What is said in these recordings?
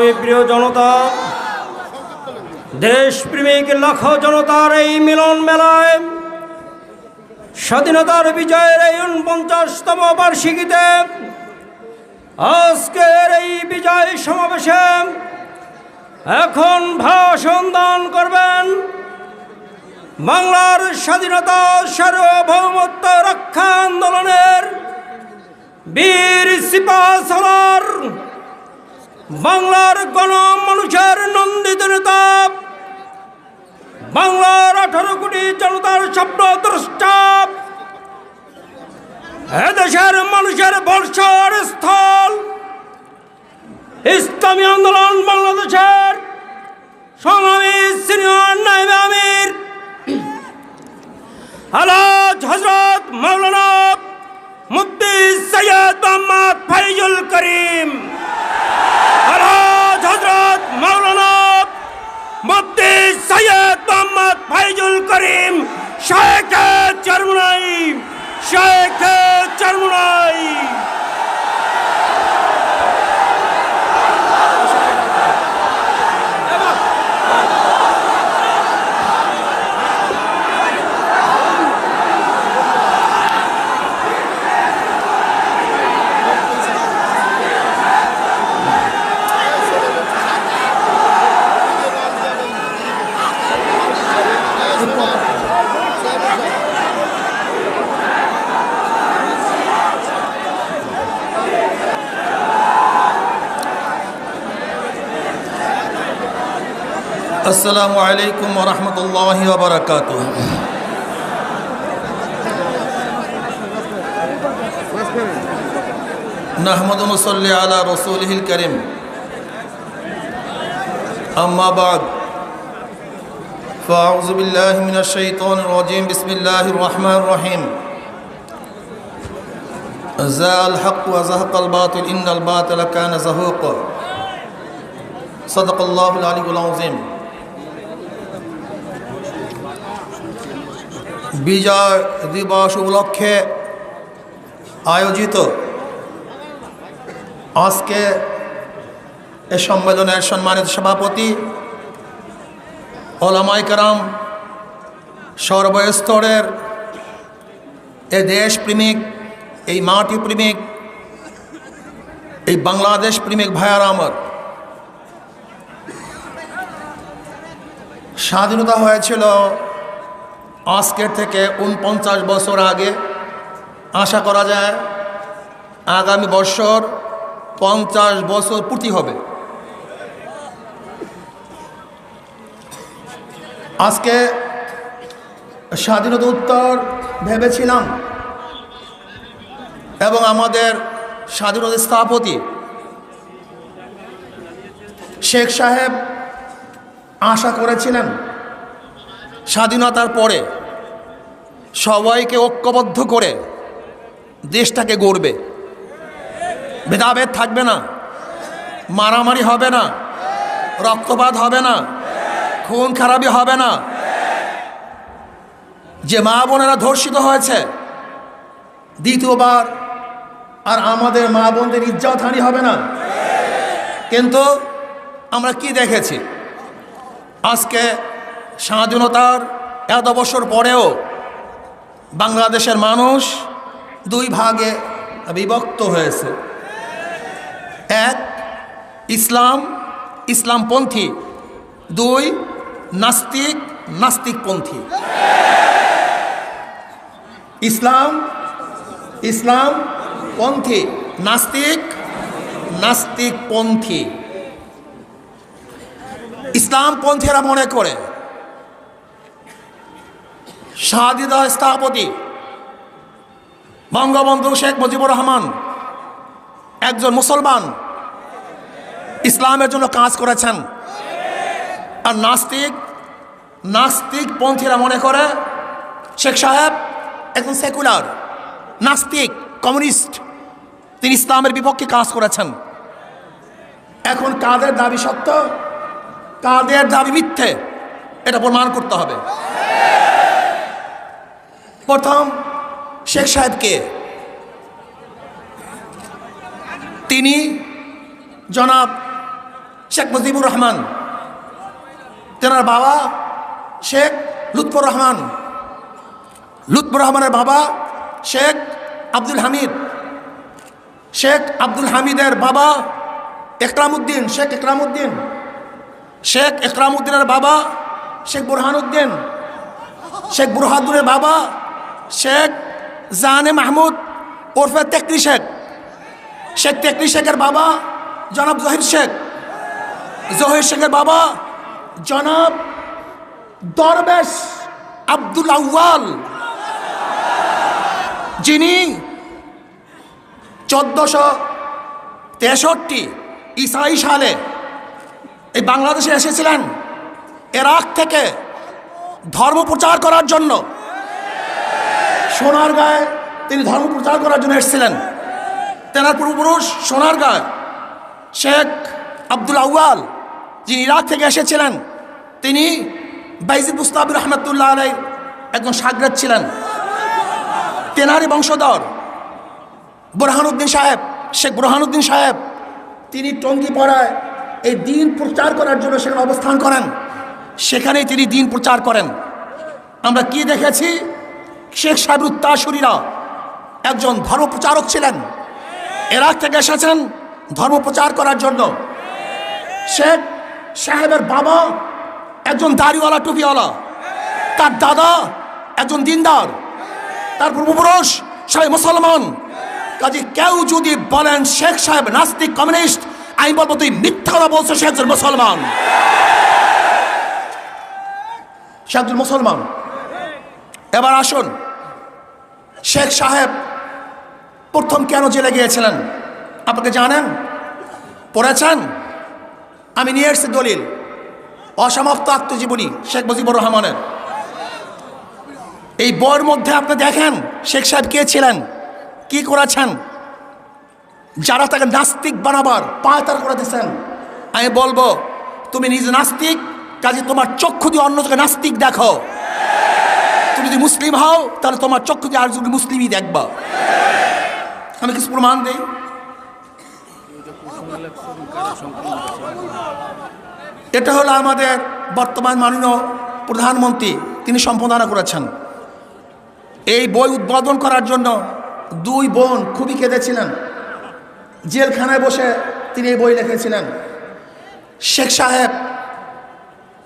সংগ্রামী প্রিয় জনতা, দেশপ্রেমিক লাখো জনতার এই মিলন মেলায় স্বাধীনতার বিজয়ের এই ৪৯তম বার্ষিকীতে আজকের এই বিজয় সমাবেশে এখন ভাষণ দান করবেন বাংলার স্বাধীনতা সার্বভৌমত্ব রক্ষা আন্দোলনের বীর সিপাহসালার, বাংলার গণমানুষের নন্দিত নেতা, বাংলার ১৮ কোটি জনতার স্বপ্নদ্রষ্টা, এদেশের মানুষের বর্ষার স্থল, ইসলামী আন্দোলন বাংলাদেশের সংগ্রামী সিনিয়র নায়েবে আমির আলহাজ হযরত মাওলানা মুফতি সৈয়দ মোহাম্মদ ফাইজুল করিম, আলহাজ হযরত মাওলানা মুফতি সৈয়দ মোহাম্মদ ফাইজুল করিম শাইখে চরমনাই, শাইখে চরমনাই। আসসালামু আলাইকুম ওয়া রাহমাতুল্লাহি ওয়া বারাকাতুহু। নাহমাদু ওয়া নুসাল্লি আলা রাসূলিহিল কারীম, আম্মা বা'দ, ফাআউযু বিল্লাহি মিনাশ শাইতানির রাজীম, বিসমিল্লাহির রহমানির রহিম। জাআল হক ওয়া যাহাকাল বাতিল, ইন্নাল বাতিলা কানা যাহুকা। সাদাকাল্লাহুল আলিয়্যুল আযীম। বিজয় দিবস উপলক্ষে আয়োজিত আজকে এ সম্মেলনের সম্মানিত সভাপতি, ওলামায়ে কেরাম, সর্বস্তরের এ দেশপ্রেমিক, এই মাটি প্রেমিক, এই বাংলাদেশ প্রেমিক ভাইয়ারা আমার, স্বাধীনতা হয়েছিল আজকের থেকে ৪৯ বছর আগে। আশা করা যায় আগামী বছর ৫০ বছর পূর্তি হবে। আজকে স্বাধীনতা উত্তর ভেবেছিলাম এবং আমাদের স্বাধীনতা স্থপতি শেখ সাহেব আশা করেছিলেন স্বাধীনতার পরে সবাইকে ঐক্যবদ্ধ করে দেশটাকে গড়বে, ভেদাভেদ থাকবে না, মারামারি হবে না, রক্তপাত হবে না, খুন খারাপি হবে না, যে মা বোনেরা ধর্ষিত হয়েছে দ্বিতীয়বার আর আমাদের মা বোনদের ইজ্জতহানি হবে না। কিন্তু আমরা কি দেখেছি, আজকে স্বাধীনতার এত বছর পরেও বাংলাদেশের মানুষ দুই ভাগে বিভক্ত হয়েছে। এক, ইসলাম, ইসলামপন্থী; দুই, নাস্তিক, নাস্তিকপন্থী। ইসলাম, ইসলামপন্থী; নাস্তিক, নাস্তিকপন্থী। ইসলামপন্থীরা মনে করে স্বাধীনতা স্থপতি বঙ্গবন্ধু শেখ মুজিবুর রহমান একজন মুসলমান, ইসলামের জন্য কাজ করেছেন। আর নাস্তিকপন্থীরা মনে করে শেখ সাহেব একজন সেকুলার, নাস্তিক, কমিউনিস্ট, তিনি ইসলামের বিপক্ষে কাজ করেছেন। এখন কাদের দাবি সত্য, কাদের দাবি মিথ্যে, এটা প্রমাণ করতে হবে। প্রথম, শেখ সাহেবকে, তিনি জনাব শেখ মুজিবুর রহমান, তেনার বাবা শেখ লুৎফর রহমান, লুৎফর রহমানের বাবা শেখ আব্দুল হামিদ, শেখ আব্দুল হামিদের বাবা একরামউদ্দিন, শেখ একরামউদ্দিন, শেখ একরামউদ্দিনের বাবা শেখ বুরহানুদ্দিন, শেখ বুরহানুদ্দিনের বাবা শেখ জাহানে মাহমুদ ওরফে তেকরি শেখ, শেখ তেকরি শেখের বাবা জনাব জহির শেখ, জহির শেখের বাবা জনাব দরবেশ আব্দুল আউয়াল, যিনি 1463 ঈসাই সালে এই বাংলাদেশে এসেছিলেন ইরাক থেকে ধর্ম প্রচার করার জন্য। সোনারগাঁয়ে তিনি ধর্ম প্রচার করার জন্য এসেছিলেন। তেনার পূর্বপুরুষ সোনারগাঁয় শেখ আব্দুল আউয়াল, যিনি ইরাক থেকে এসেছিলেন, তিনি বাইজিদ বুস্তাবি রহমতুল্লাহ আলাই একজন শাগরেদ ছিলেন। তেনারই বংশধর বুরহানুদ্দিন সাহেব, শেখ বুরহানুদ্দিন সাহেব, তিনি টঙ্গীপাড়ায় এই দিন প্রচার করার জন্য সেখানে অবস্থান করেন। সেখানেই তিনি দিন প্রচার করেন। আমরা কি দেখেছি? শেখ সাহেবের উত্তরসূরিরা একজন ধর্ম প্রচারক ছিলেন, ইরাক থেকে এসেছেন ধর্ম প্রচার করার জন্য। শেখ সাহেবের বাবা একজন দাড়িওয়ালা টুপিওয়ালা, তার দাদা একজন দিনদার, তার পূর্বপুরুষ সবাই মুসলমান। কাজে কেউ যদি বলেন শেখ সাহেব নাস্তিক কমিউনিস্ট, আমি বলবো তুই মিথ্যা কথা বলছো, সে একজন মুসলমান, সে একজন মুসলমান। এবার আসুন, শেখ সাহেব প্রথম কেন জেলে গিয়েছিলেন আপনাকে জানেন? পড়েছেন? আমি নিয়ে এসেছি দলিল, অসমাপ্ত আত্মজীবনী শেখ মুজিবুর রহমানের। এই বইয়ের মধ্যে আপনি দেখেন শেখ সাহেব কে ছিলেন, কি করেছেন। যারা তাকে নাস্তিক বানাবার পায়তারা করে দিয়েছেন, আমি বলবো তুমি নিজে নাস্তিক, কাজে তোমার চক্ষু দিয়ে অন্যকে নাস্তিক দেখো। তুমি যদি মুসলিম হও তাহলে তোমার চক্ষু দিয়ে আরেকজন মুসলিমই দেখবা। আমি কিছু প্রমাণ দিই। এটা হলো আমাদের বর্তমান মাননীয় প্রধানমন্ত্রী, তিনি সম্পাদনা করেছেন। এই বই উদ্বোধন করার জন্য দুই বোন খুবই কেঁদেছিলেন। জেলখানায় বসে তিনি এই বই লিখেছিলেন। শেখ সাহেব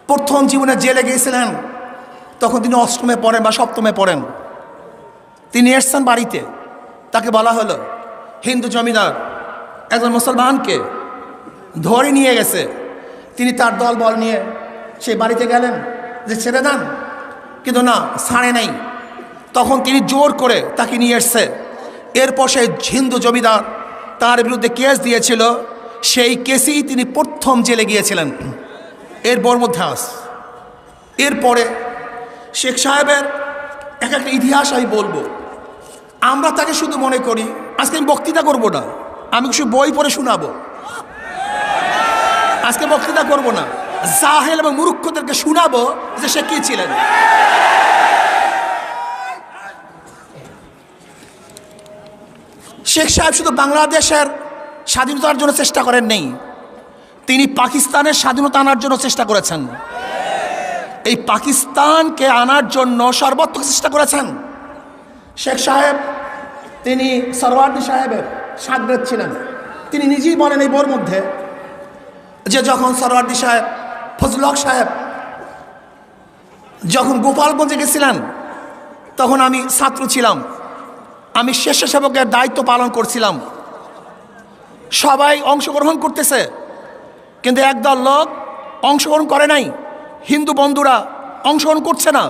প্রথম জীবনে জেলে গিয়েছিলেন, তখন তিনি অষ্টমে পড়েন বা সপ্তমে পড়েন। তিনি এসছেন বাড়িতে, তাকে বলা হলো হিন্দু জমিদার একজন মুসলমানকে ধরে নিয়ে গেছে। তিনি তার দল বল নিয়ে সেই বাড়িতে গেলেন যে ছেড়ে দেন, কিন্তু না, ছাড়ে নাই। তখন তিনি জোর করে তাকে নিয়ে এসছে। এরপর সেই হিন্দু জমিদার তার বিরুদ্ধে কেস দিয়েছিল, সেই কেসেই তিনি প্রথম জেলে গিয়েছিলেন। এর বর মধ্যে আস। এরপরে শেখ সাহেবের এক একটা ইতিহাস আমি বলবো। আমরা তাকে শুধু মনে করি, আজকে আমি বক্তৃতা করব না, আমি কিছু বই পড়ে শোনাবো। আজকে বক্তৃতা করব না, জাহেল এবং মূর্খদেরকে শোনাবো যে সে কি ছিলেন। শেখ সাহেব শুধু বাংলাদেশের স্বাধীনতার জন্য চেষ্টা করেন নেই, তিনি পাকিস্তানের স্বাধীনতা আনার জন্য চেষ্টা করেছেন। এই পাকিস্তানকে আনার জন্য সর্বাত্মক চেষ্টা করেছেন। শেখ সাহেব তিনি সরওয়ার্দী সাহেবের শাগরেদ ছিলেন। তিনি নিজেই বলেন এই বইয়ের মধ্যে যে যখন সরওয়ার্দী সাহেব, ফজলুল হক সাহেব যখন গোপালগঞ্জে গেছিলেন, তখন আমি ছাত্র ছিলাম, আমি স্বেচ্ছাসেবকের দায়িত্ব পালন করছিলাম। সবাই অংশগ্রহণ করতেছে, কিন্তু একদল লোক অংশগ্রহণ করে নাই, হিন্দু বন্ধুরা অংশগ্রহণ করছে না।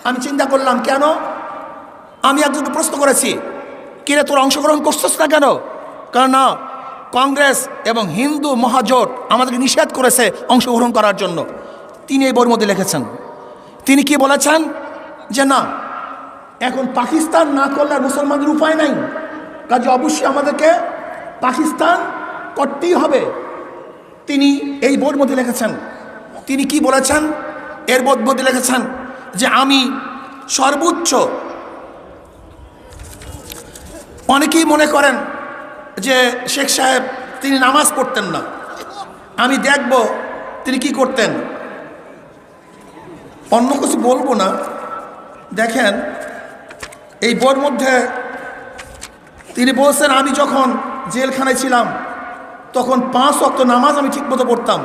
আমি চিন্তা করলাম কেন। আমি একজনকে প্রশ্ন করেছি, কিরে তোর অংশগ্রহণ করছিস না কেন? কারণ না, কংগ্রেস এবং হিন্দু মহাজোট আমাদেরকে নিষেধ করেছে অংশগ্রহণ করার জন্য। তিনি এই বইয়ের মধ্যে লিখেছেন। তিনি কি বলেছেন যে না, এখন পাকিস্তান না করলে আর মুসলমানদের উপায় নাই, কাজে অবশ্যই আমাদেরকে পাকিস্তান করতেই হবে। তিনি এই বইয়ের মধ্যে লিখেছেন। তিনি কি বলেছেন? এর মধ্যে লিখেছেন যে আমি সর্বোচ্চ, অনেকেই মনে করেন যে শেখ সাহেব তিনি নামাজ পড়তেন না, আমি দেখব তিনি কি করতেন। অন্য কিছু বলবো না। দেখেন এই বইয়ের মধ্যে তিনি বলছেন, আমি যখন জেলখানায় ছিলাম তখন 5 ওয়াক্ত নামাজ আমি ঠিকমতো পড়তাম।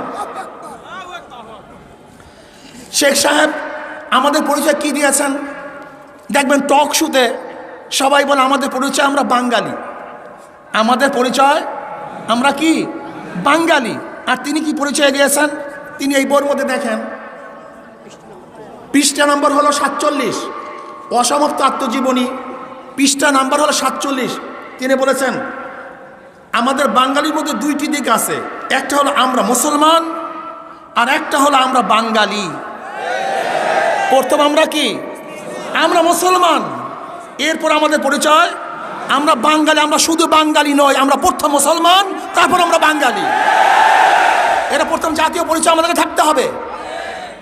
শেখ সাহেব আমাদের পরিচয় কি দিয়েছেন দেখবেন, টক শুতে সবাই বলে আমাদের পরিচয় আমরা বাঙালি, আমাদের পরিচয় আমরা কি বাঙালি। আর তিনি কি পরিচয় দিয়েছেন, তিনি এই বইয়ের মধ্যে দেখেন পৃষ্ঠা নম্বর হলো 47, অসমাপ্ত আত্মজীবনী, পৃষ্ঠা নাম্বার হলো 47। তিনি বলেছেন আমাদের বাঙালির মধ্যে 2টি দিক আছে, একটা হলো আমরা মুসলমান আর একটা হলো আমরা বাঙালি। প্রথম আমরা কি, আমরা মুসলমান, এরপর আমাদের পরিচয় আমরা বাঙালি। আমরা শুধু বাঙালি নয়, আমরা প্রথম মুসলমান, তারপর আমরা বাঙালি। এটা প্রথম জাতীয় পরিচয় আমাদেরকে থাকতে হবে।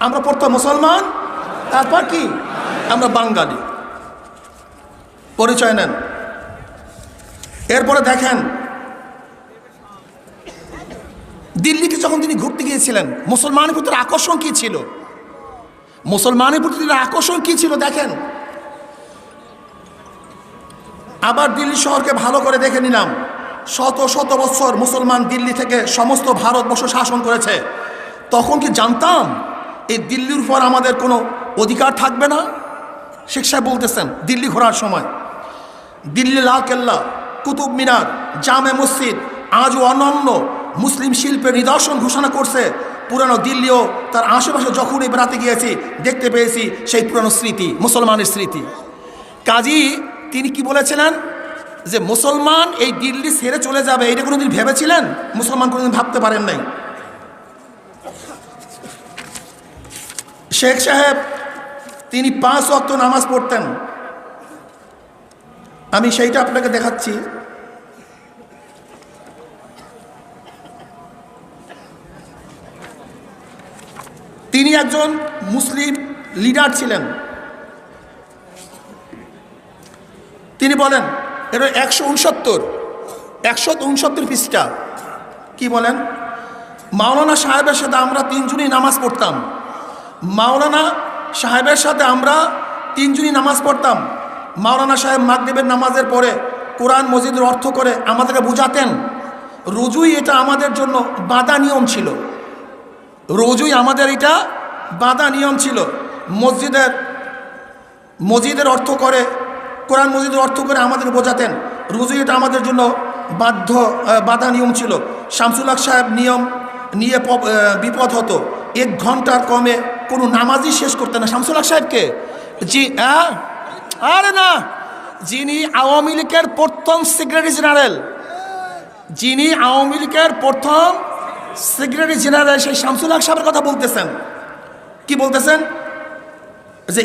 আমরা প্রথম মুসলমান, তারপর কি আমরা বাঙালি। পরিচয় নেন। এরপরে দেখেন দিল্লিতে যখন তিনি ঘুরতে গিয়েছিলেন, মুসলমানের প্রতি আকর্ষণ কি ছিল, মুসলমানের প্রতি আকর্ষণ কি ছিল দেখেন। আবার দিল্লি শহরকে ভালো করে দেখে নিলাম, শত শত বছর মুসলমান দিল্লি থেকে সমস্ত ভারতবর্ষ শাসন করেছে। তখন কি জানতাম এই দিল্লির উপর আমাদের কোনো অধিকার থাকবে না? শেখ সাহেব বলতেছেন দিল্লি ঘোরার সময়, দিল্লি লাল কেল্লা, কুতুব মিনার, জামে মসজিদ আজও অনন্য মুসলিম শিল্পের নিদর্শন ঘোষণা করছে। পুরানো দিল্লিও তার আশেপাশে যখনই বেড়াতে গিয়েছি দেখতে পেয়েছি সেই পুরানো স্মৃতি, মুসলমানের স্মৃতি। কাজী তিনি কি বলেছিলেন যে মুসলমান এই দিল্লি ছেড়ে চলে যাবে, এটা কোনোদিন ভেবেছিলেন? মুসলমান কোনোদিন ভাবতে পারেন নাই। শেখ সাহেব তিনি 5 ওয়াক্ত নামাজ পড়তেন। আমি সেইটা আপনাকে দেখাচ্ছি। তিনি একজন মুসলিম লিডার ছিলেন। তিনি বলেন, এটা 169 পৃষ্ঠা। কি বলেন? মাওলানা সাহেবের সাথে আমরা 3 জনই নামাজ পড়তাম। মাওলানা সাহেবের সাথে আমরা 3 জনই নামাজ পড়তাম। মাওলানা সাহেব মাগরিবের নামাজের পরে কোরআন মজিদের অর্থ করে আমাদেরকে বুঝাতেন। রোজই এটা আমাদের জন্য বাঁধা নিয়ম ছিল, রোজই আমাদের এটা বাঁধা নিয়ম ছিল। মসজিদের অর্থ করে, কোরআন মজিদের অর্থ করে আমাদের বোঝাতেন। রোজই এটা আমাদের জন্য বাঁধা নিয়ম ছিল। শামসুল হক সাহেব নিয়ম নিয়ে বিপদ হতো, 1 ঘন্টার কমে কোনো নামাজই শেষ করতেন না। শামসুল হক সাহেবকে আরে না, যিনি আওয়ামী লীগের প্রথম সেক্রেটারি জেনারেল, যিনি আওয়ামী লীগের প্রথম সেক্রেটারি জেনারেল, সেই শামসুল হক সাহেবের কথা বলতেছেন। কি বলতেছেন যে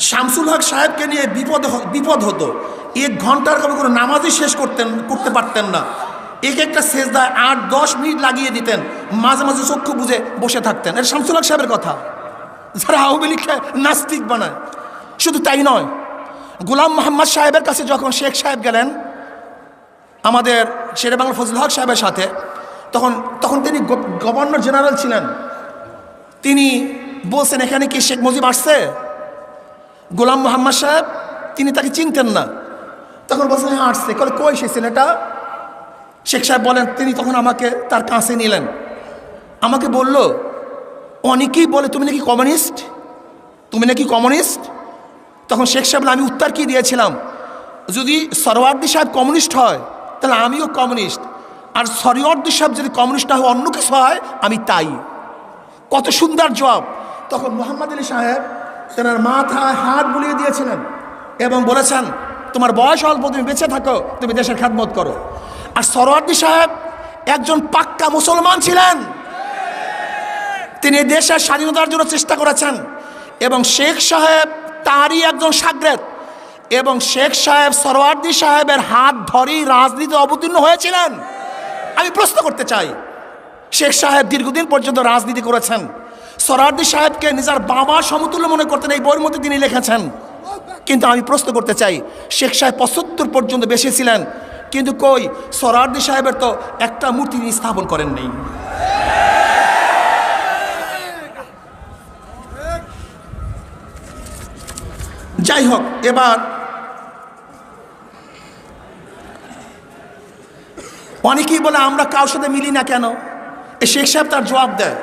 শামসুল হক সাহেবকে নিয়ে বিপদ হতো, 1 ঘন্টার কমে কোনো নামাজই শেষ করতে পারতেন না। একটা সেজদায় 8-10 মিনিট লাগিয়ে দিতেন, মাঝে মাঝে চক্ষু বুঝে বসে থাকতেন। এটা শামসুল হক সাহেবের কথা, যারা আওয়ামী লীগকে নাস্তিক বানায়। শুধু তাই নয়, গোলাম মোহাম্মদ সাহেবের কাছে যখন শেখ সাহেব গেলেন আমাদের শেরে বাংলা ফজলুল হক সাহেবের সাথে, তখন তিনি গভর্নর জেনারেল ছিলেন। তিনি বলছেন এখানে কি শেখ মুজিব আসছে? গোলাম মোহাম্মদ সাহেব তিনি তাকে চিনতেন না। তখন বলছেন হ্যাঁ আসছে। কই সে ছেলেটা? শেখ সাহেব বলেন, তিনি তখন আমাকে তার কাছে নিলেন, আমাকে বলল অনেকেই বলে তুমি নাকি কমিউনিস্ট, তুমি নাকি কমিউনিস্ট। তখন শেখ সাহেব আমি উত্তর কি দিয়েছিলাম, যদি সরওয়ার্দী সাহেব কমিউনিস্ট হয় তাহলে আমিও কমিউনিস্ট, আর সরওয়ার্দী সাহেব যদি কমিউনিস্ট না হয় অন্য কিছু হয় আমি তাই। কত সুন্দর জবাব। তখন মোহাম্মদ আলী সাহেব তেনার মাথায় হাত বুলিয়ে দিয়েছিলেন এবং বলেছেন তোমার বয়স অল্প, তুমি বেঁচে থাকো, তুমি দেশের খেদমত করো। আর সরওয়ার্দী সাহেব একজন পাক্কা মুসলমান ছিলেন, তিনি দেশের স্বাধীনতার জন্য চেষ্টা করেছেন এবং শেখ সাহেব তারই একজন শাগরেদ, এবং শেখ সাহেব সরওয়ার্দী সাহেবের হাত ধরেই রাজনীতি অবতীর্ণ হয়েছিলেন। আমি প্রশ্ন করতে চাই, শেখ সাহেব দীর্ঘদিন পর্যন্ত রাজনীতি করেছেন, সরওয়ার্দী সাহেবকে নিজের বাবার সমতুল্য মনে করতেন, এই বইয়ের মধ্যে তিনি লিখেছেন। কিন্তু আমি প্রশ্ন করতে চাই, শেখ সাহেব 75 পর্যন্ত বেঁচে ছিলেন, কিন্তু কই সোহরাওয়ার্দী সাহেবের তো একটা মূর্তি তিনি স্থাপন করেন নেই। যাই হোক, এবার অনেকেই বলে আমরা কারোর সাথে মিলি না কেন। শেখ সাহেব তার জবাব দেয়,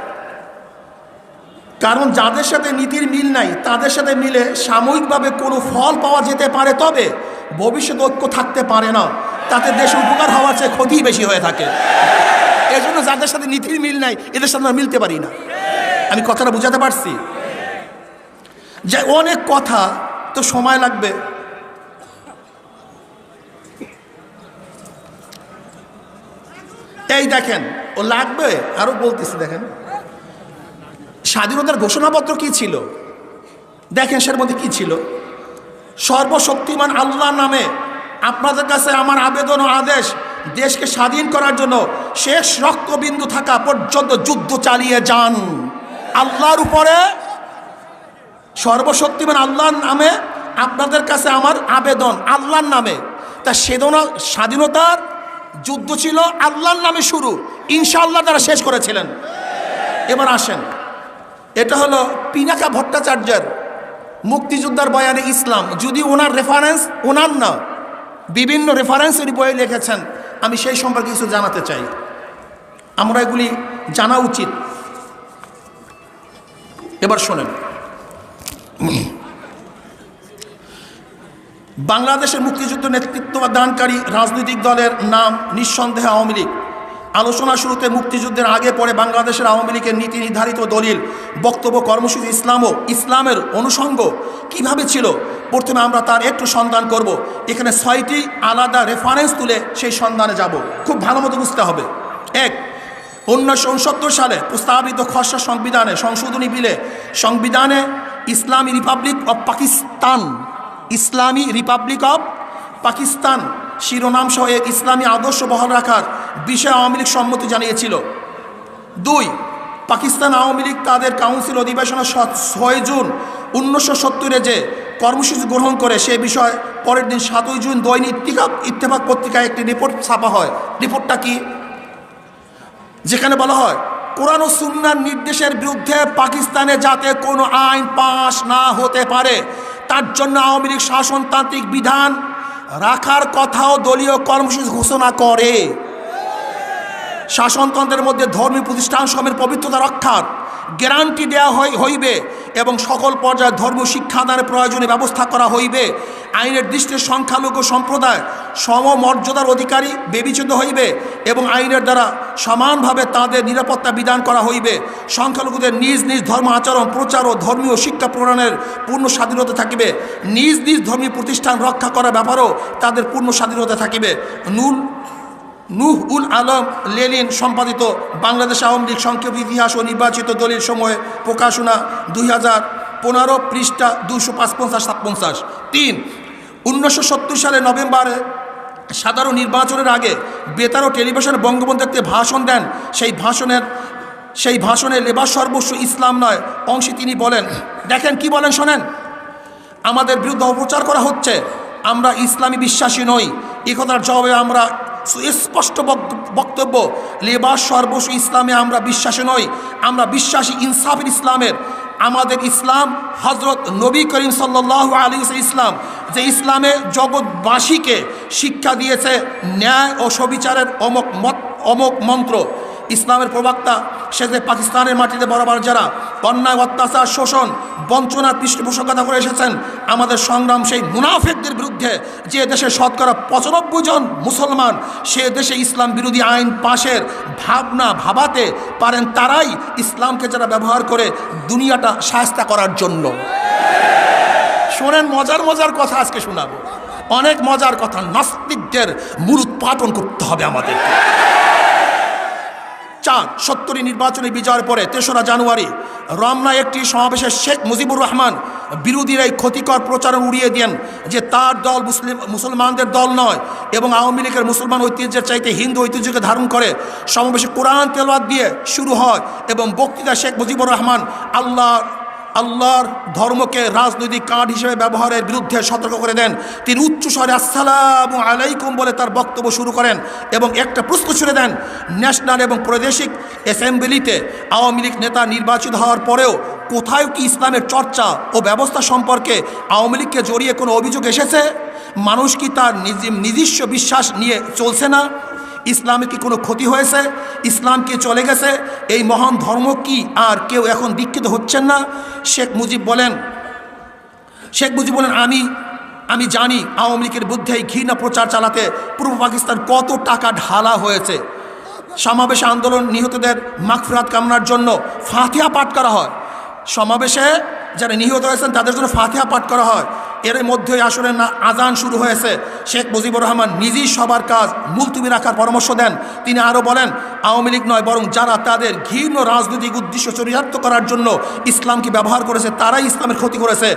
কারণ যাদের সাথে নীতির মিল নাই তাদের সাথে মিলে সাময়িকভাবে কোনো ফল পাওয়া যেতে পারে, তবে ভবিষ্যৎ ঐক্য থাকতে পারে না। তাতে দেশের উপকার হওয়ার চেয়ে ক্ষতি বেশি হয়ে থাকে। এজন্য যাদের সাথে নীতির মিল নাই এদের সাথে আমরা মিলতে পারি না। আমি কথাটা বুঝাতে পারছি? যে অনেক কথা তো সময় লাগবে। এই দেখেন, ও লাগবে আরো বলতেছি। দেখেন স্বাধীনতার ঘোষণাপত্র কি ছিল, দেখেন সের মধ্যে কি ছিল। সর্বশক্তিমান আল্লাহর নামে আপনাদের কাছে আমার আবেদন ও আদেশ, দেশকে স্বাধীন করার জন্য শেষ রক্তবিন্দু থাকা পর্যন্ত যুদ্ধ চালিয়ে যান। আল্লাহর উপরে, সর্বশক্তিমান আল্লাহর নামে আপনাদের কাছে আমার আবেদন, আল্লাহর নামে। তা সেদিন স্বাধীনতার যুদ্ধ ছিল আল্লাহর নামে শুরু, ইনশাআল্লাহ তারা শেষ করেছিলেন। এবার আসেন, এটা হলো পিনাকা ভট্টাচার্যের মুক্তিযোদ্ধার বয়ানে ইসলাম। যদি ওনার রেফারেন্স, ওনার না, বিভিন্ন রেফারেন্সের বইয়ে লিখেছেন, আমি সেই সম্পর্কে কিছু জানাতে চাই। আমরা এগুলি জানা উচিত। এবার শোনেন, বাংলাদেশের মুক্তিযুদ্ধ নেতৃত্ব দানকারী রাজনৈতিক দলের নাম নিঃসন্দেহে আওয়ামী লীগ। আলোচনা শুরুতে মুক্তিযুদ্ধের আগে পরে বাংলাদেশের আওয়ামী লীগের নীতি নির্ধারিত দলিল, বক্তব্য, কর্মসূচি, ইসলাম ও ইসলামের অনুষঙ্গ কিভাবে ছিল, প্রথমে আমরা তার একটু সন্ধান করব। এখানে 6টি আলাদা রেফারেন্স তুলে সেই সন্ধানে যাব। খুব ভালো মতো বুঝতে হবে। 1, 1969 সালে প্রস্তাবিত খসড়া সংবিধানে সংশোধনী বিলে সংবিধানে ইসলামী Republic of Pakistan, Islami Republic of Pakistan শিরোনাম সহ এক ইসলামী আদর্শ বহাল রাখার বিষয়ে আওয়ামী লীগ সম্মতি জানিয়েছিল। 2, পাকিস্তান আওয়ামী লীগ তাদের কাউন্সিল অধিবেশনে 6 জুন 1970 যে কর্মসূচি গ্রহণ করে সে বিষয়ে পরের দিন 7 জুন দৈনিক ইত্তেফাক পত্রিকায় একটি রিপোর্ট ছাপা হয়। রিপোর্টটা কি? যেখানে বলা হয় কোরআন ও সুন্নাহর নির্দেশের বিরুদ্ধে পাকিস্তানে যাতে কোনো আইন পাশ না হতে পারে তার জন্য আওয়ামী লীগ শাসনতান্ত্রিক বিধান রাখার কথাও দলীয় কর্মসূচি ঘোষণা করে। শাসনতন্ত্রের মধ্যে ধর্মীয় প্রতিষ্ঠান সমূহের পবিত্রতা রক্ষার গ্যারান্টি দেওয়া হইবে এবং সকল পর্যায়ে ধর্মীয় শিক্ষাদানের প্রয়োজনীয় ব্যবস্থা করা হইবে। আইনের দৃষ্টিতে সংখ্যালঘু সম্প্রদায় সমমর্যাদার অধিকারী বিবেচিত হইবে এবং আইনের দ্বারা সমানভাবে তাদের নিরাপত্তা বিধান করা হইবে। সংখ্যালঘুদের নিজ নিজ ধর্ম আচরণ, প্রচার ও ধর্মীয় শিক্ষা প্রদানের পূর্ণ স্বাধীনতা থাকিবে। নিজ নিজ ধর্মীয় প্রতিষ্ঠান রক্ষা করার ব্যাপারেও তাদের পূর্ণ স্বাধীনতা থাকিবে। নূহ উল আলম লেলিন সম্পাদিত বাংলাদেশ আওয়ামী লীগ সংক্ষেপ ইতিহাস ও নির্বাচিত দলের সময়ে প্রকাশনা 2015 পৃষ্ঠা 255-57। 3, 1970 সালে নভেম্বরে সাধারণ নির্বাচনের আগে বেতার ও টেলিভিশনে বঙ্গবন্ধু একটি ভাষণ দেন। সেই ভাষণে লেবার সর্বস্ব ইসলাম নয় অংশে তিনি বলেন, দেখেন কি বলেন শোনেন, আমাদের বিরুদ্ধে অপপ্রচার করা হচ্ছে, আমরা ইসলামী বিশ্বাসী নই। এ কথার জবাবে আমরা সুস্পষ্ট বক্তব্য, লেবার সর্বস্ব ইসলামে আমরা বিশ্বাসী নই, আমরা বিশ্বাসী ইনসাফের ইসলামের। আমাদের ইসলাম হজরত নবী করিম সাল্লাল্লাহু আলাইহি ওয়াসাল্লাম ইসলাম, যে ইসলামে জগৎবাসীকে শিক্ষা দিয়েছে ন্যায় ও সবিচারের অমোঘ মন্ত্র। ইসলামের প্রবক্তা সে যে পাকিস্তানের মাটিতে বরাবর যারা অন্যায়, অত্যাচার, শোষণ, বঞ্চনার পৃষ্ঠপোষকতা করে এসেছেন, আমাদের সংগ্রাম সেই মুনাফিকদের বিরুদ্ধে। যে দেশে শতকরা 95 জন মুসলমান সে দেশে ইসলাম বিরোধী আইন পাশের ভাবনা ভাবাতে পারেন, তারাই ইসলামকে যারা ব্যবহার করে দুনিয়াটা শায়েস্তা করার জন্য। শোনেন, মজার মজার কথা আজকে শোনাবো, অনেক মজার কথা। নাস্তিকদের মূল উৎপাদন করতে হবে আমাদের। 4, 70 নির্বাচনী বিজয়ের পরে 3রা জানুয়ারি রমনায় একটি সমাবেশে শেখ মুজিবুর রহমান বিরোধীর এই ক্ষতিকর প্রচারণ উড়িয়ে দেন যে তার দল মুসলমানদের দল নয় এবং আওয়ামী লীগের মুসলমান ঐতিহ্যের চাইতে হিন্দু ঐতিহ্যকে ধারণ করে। সমাবেশে কোরআন তেলাওয়াত দিয়ে শুরু হয় এবং বক্তৃতা শেখ মুজিবুর রহমান আল্লাহর ধর্মকে রাজনৈতিক কার্ড হিসেবে ব্যবহারের বিরুদ্ধে সতর্ক করে দেন। তিনি উচ্চস্বরে আসসালামু আলাইকুম বলে তার বক্তব্য শুরু করেন এবং একটা প্রশ্ন ছুড়ে দেন, ন্যাশনাল এবং প্রাদেশিক অ্যাসেম্বলিতে আওয়ামী লীগ নেতা নির্বাচিত হওয়ার পরেও কোথাও কি ইসলামের চর্চা ও ব্যবস্থা সম্পর্কে আওয়ামী লীগকে জড়িয়ে কোনো অভিযোগ এসেছে? মানুষ কি তার নিজস্ব বিশ্বাস নিয়ে চলছে না? ইসলামের কি কোনো ক্ষতি হয়েছে? ইসলাম কি চলে গেছে? এই মহান ধর্ম কি আর কেউ এখন দীক্ষিত হচ্ছেন না? শেখ মুজিব বলেন আমি জানি আওয়ামী লীগের বিরুদ্ধে এই ঘৃণা প্রচার চালাতে পূর্ব পাকিস্তান কত টাকা ঢালা হয়েছে। সমাবেশে আন্দোলন নিহতদের মাগফিরাত কামনার জন্য ফাতিহা পাঠ করা হয়। সমাবেশে যারা নিহত হয়েছেন তাদের জন্য ফাতিহা পাঠ করা হয়। এর মধ্যেই আসলে আজান শুরু হয়েছে। শেখ মুজিবুর রহমান নিজেই সবার কাজ মুলতবি রাখার পরামর্শ দেন। তিনি আরও বলেন, আওয়ামী লীগ নয় বরং যারা তাদের ঘৃণ্য রাজনৈতিক উদ্দেশ্য চরিতার্থ করার জন্য ইসলামকে ব্যবহার করেছে তারাই ইসলামের ক্ষতি করেছে।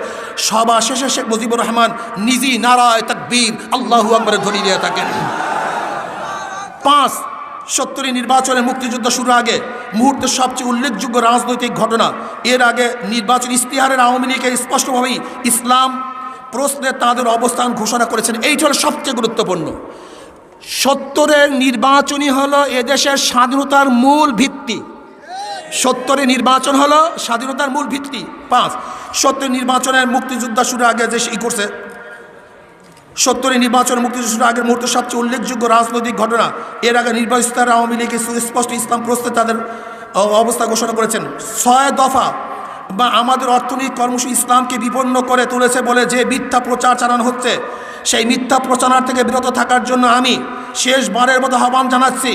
সভা শেষে শেখ মুজিবুর রহমান নিজেই নারায়ে তাকবীর আল্লাহু আকবার ধ্বনি দিয়ে থাকেন। 5 70 নির্বাচনের মুক্তিযুদ্ধ শুরুর আগে মুহূর্তের সবচেয়ে উল্লেখযোগ্য রাজনৈতিক ঘটনা। এর আগে নির্বাচন ইস্তিহারের আওয়ামী লীগের স্পষ্টভাবেই ইসলাম প্রশ্নে তাদের অবস্থান ঘোষণা করেছেন। এইটা হলো সবচেয়ে গুরুত্বপূর্ণ। 70-এর নির্বাচনই হলো এদেশের স্বাধীনতার মূল ভিত্তি। 70-এর নির্বাচন হলো স্বাধীনতার মূল ভিত্তি। 5 70 নির্বাচনের মুক্তিযুদ্ধ শুরুর আগে যে করছে 70 নির্বাচন মুক্তিযুদ্ধ আগের মুহূর্তে সবচেয়ে উল্লেখযোগ্য রাজনৈতিক ঘটনা। এর আগে নির্বাচিত আওয়ামী লীগের সুস্পষ্ট ইসলাম প্রশ্নে তাদের অবস্থা ঘোষণা করেছেন। 6 দফা বা আমাদের অর্থনৈতিক কর্মসূচি ইসলামকে বিপন্ন করে তুলেছে বলে যে মিথ্যা প্রচার চালানো হচ্ছে, সেই মিথ্যা প্রচার থেকে বিরত থাকার জন্য আমি শেষবারের মতো আহ্বান জানাচ্ছি।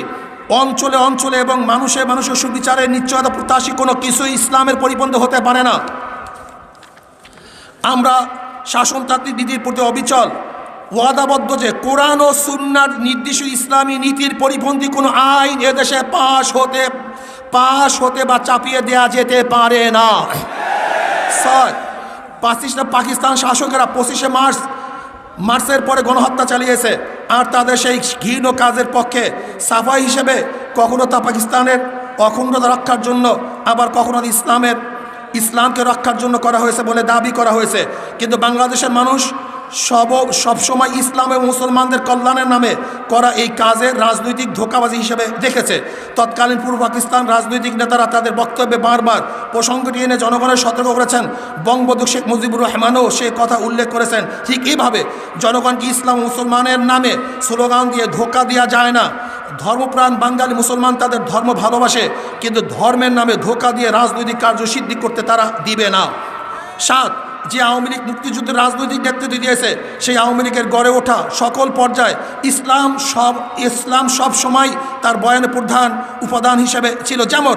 অঞ্চলে অঞ্চলে এবং মানুষের সুবিচারের নিশ্চয়তা প্রত্যাশী কোনো কিছুই ইসলামের পরিপন্থী হতে পারে না। আমরা শাসনতান্ত্রিক নীতির প্রতি অবিচল ওয়াদাবদ্ধ যে কোরআন ও সুন্নাহর নির্দিষ্ট ইসলামী নীতির পরিপন্থী কোনো আইন এদেশে পাশ হতে বা চাপিয়ে দেওয়া যেতে পারে না। 6 পাকিস্তান শাসকেরা 25শে মার্চের পরে গণহত্যা চালিয়েছে, আর তাদের সেই ঘৃণ্য কাজের পক্ষে সাফাই হিসেবে কখনো তা পাকিস্তানের অখণ্ডতা রক্ষার জন্য, আবার কখনো ইসলামকে রক্ষার জন্য করা হয়েছে বলে দাবি করা হয়েছে। কিন্তু বাংলাদেশের মানুষ সবসময় ইসলাম এবং মুসলমানদের কল্যাণের নামে করা এই কাজের রাজনৈতিক ধোঁকাবাজি হিসেবে দেখেছে। তৎকালীন পূর্ব পাকিস্তান রাজনৈতিক নেতারা তাদের বক্তব্যে বারবার প্রসঙ্গটি এনে জনগণের সতর্ক করেছেন। বঙ্গবন্ধু শেখ মুজিবুর রহমানও সে কথা উল্লেখ করেছেন। ঠিক এইভাবে জনগণকে ইসলাম মুসলমানের নামে স্লোগান দিয়ে ধোঁকা দেওয়া যায় না। ধর্মপ্রাণ বাঙালি মুসলমান তাদের ধর্ম ভালোবাসে, কিন্তু ধর্মের নামে ধোঁকা দিয়ে রাজনৈতিক কার্যসিদ্ধি করতে তারা দিবে না। 7 যে আওয়ামী লীগ মুক্তিযুদ্ধের রাজনৈতিক নেতৃত্ব দিয়েছে সেই আওয়ামী লীগের গড়ে ওঠা সকল পর্যায়ে ইসলাম সব সময় তার বয়ানে প্রধান উপাদান হিসেবে ছিল। যেমন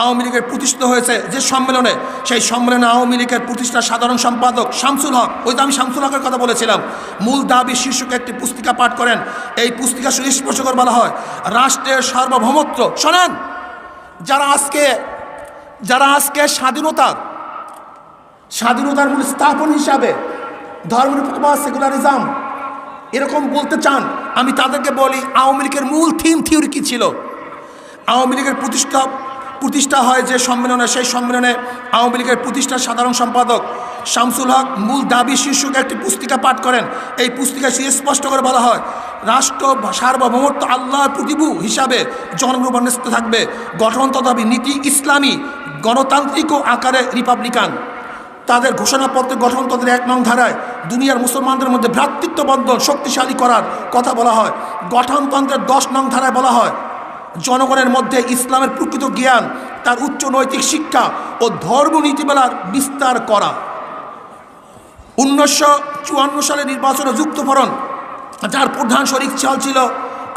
আওয়ামী লীগের প্রতিষ্ঠিত হয়েছে যে সম্মেলনে, সেই সম্মেলনে আওয়ামী লীগের প্রতিষ্ঠার সাধারণ সম্পাদক শামসুল হক, ওই তো আমি শামসুল হকের কথা বলেছিলাম, মূল দাবি শীর্ষকে একটি পুস্তিকা পাঠ করেন। এই পুস্তিকা সুস্পষ্ট করে বলা হয় রাষ্ট্রের সার্বভৌমত্ব। শোনেন, যারা আজকে স্বাধীনতার মূল স্থাপন হিসাবে ধর্মনিরপেক্ষতা, সেকুলারিজম এরকম বলতে চান, আমি তাদেরকে বলি আওয়ামী লীগের মূল থিওরি কী ছিল। আওয়ামী লীগের প্রতিষ্ঠা হয় যে সম্মেলনে, সেই সম্মেলনে আওয়ামী লীগের প্রতিষ্ঠার সাধারণ সম্পাদক শামসুল হক মূল দাবি শীর্ষক একটি পুস্তিকা পাঠ করেন। এই পুস্তিকায় সুস্পষ্ট করে বলা হয় রাষ্ট্র সার্বভৌমত্ব আল্লাহর প্রতিভূ হিসাবে জনগণ থাকবে। গঠনতন্ত্র নীতি ইসলামী, গণতান্ত্রিক ও আকারে রিপাবলিকান। তাদের ঘোষণাপত্রের গঠনতন্ত্রের 1 নং ধারায় দুনিয়ার মুসলমানদের মধ্যে ভ্রাতৃত্ব বন্ধন শক্তিশালী করার কথা বলা হয়। গঠনতন্ত্রের 10 নং ধারায় বলা হয় জনগণের মধ্যে ইসলামের প্রকৃত জ্ঞান, তার উচ্চ নৈতিক শিক্ষা ও ধর্মনীতিমালার বিস্তার করা। 1954 সালে নির্বাচনে যুক্তফ্রন্ট, যার প্রধান শরিক ছিল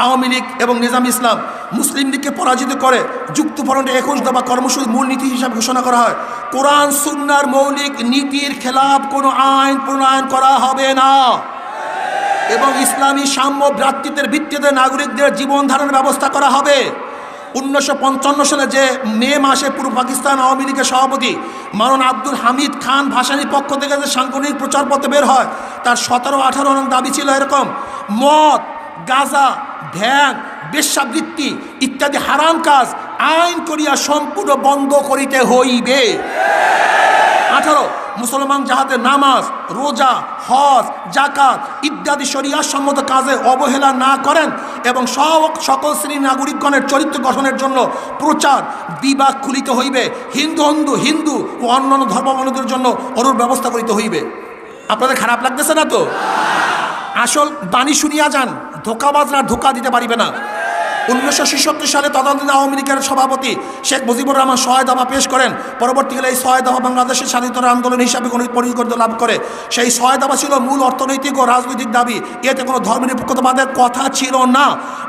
আওয়ামী লীগ এবং নিজামী ইসলাম, মুসলিম লীগকে পরাজিত করে যুক্তফ্রন্টে 21 দফা কর্মসূচি মূল নীতি হিসাবে ঘোষণা করা হয় কোরআন সুন্নাহর মৌলিক নীতির খেলাফ কোনো আইন প্রণয়ন করা হবে না এবং ইসলামী সাম্য ভ্রাতৃত্বের ভিত্তিতে নাগরিকদের জীবন ধারণের ব্যবস্থা করা হবে। 1955 সালে যে মে মাসে পূর্ব পাকিস্তান আওয়ামী লীগের সভাপতি মাওলানা আব্দুল হামিদ খান ভাসানীর পক্ষ থেকে যে সাংগঠনিক প্রচারপত্র বের হয়, তার 17-18 নং দাবি ছিল এরকম: মদ, গাঁজা, ধ্যান, বেশ্যাবৃত্তি ইত্যাদি হারাম কাজ আইন করিয়া সম্পূর্ণ বন্ধ করিতে হইবে। 18 মুসলমান যাহাতে নামাজ, রোজা, হজ, জাকাত ইত্যাদি শরিয়াত সম্মত কাজে অবহেলা না করেন এবং সকল শ্রেণীর নাগরিকগণের চরিত্র গঠনের জন্য প্রচার বিভাগ খুলিতে হইবে, হিন্দু ও অন্যান্য ধর্মাবলম্বীদের জন্য অনুরূপ ব্যবস্থা করিতে হইবে। আপনাদের খারাপ লাগতেছে না তো? আসল বাণী শুনিয়া যান, ধোকাবাজরা ধোকা দিতে পারিবে না। 1966 সালে তদানীন্তন আওয়ামী লীগের সভাপতি শেখ মুজিবুর রহমান 6 দফা পেশ করেন। পরবর্তীকালে এই 6 দফা বাংলাদেশের স্বাধীনতার আন্দোলন হিসাবে পরিগণিত লাভ করে। সেই 6 দফা ছিল মূল অর্থনৈতিক ও রাজনৈতিক দাবি। এতে কোনো ধর্মনিরপেক্ষতাবাদের কথা ছিল না,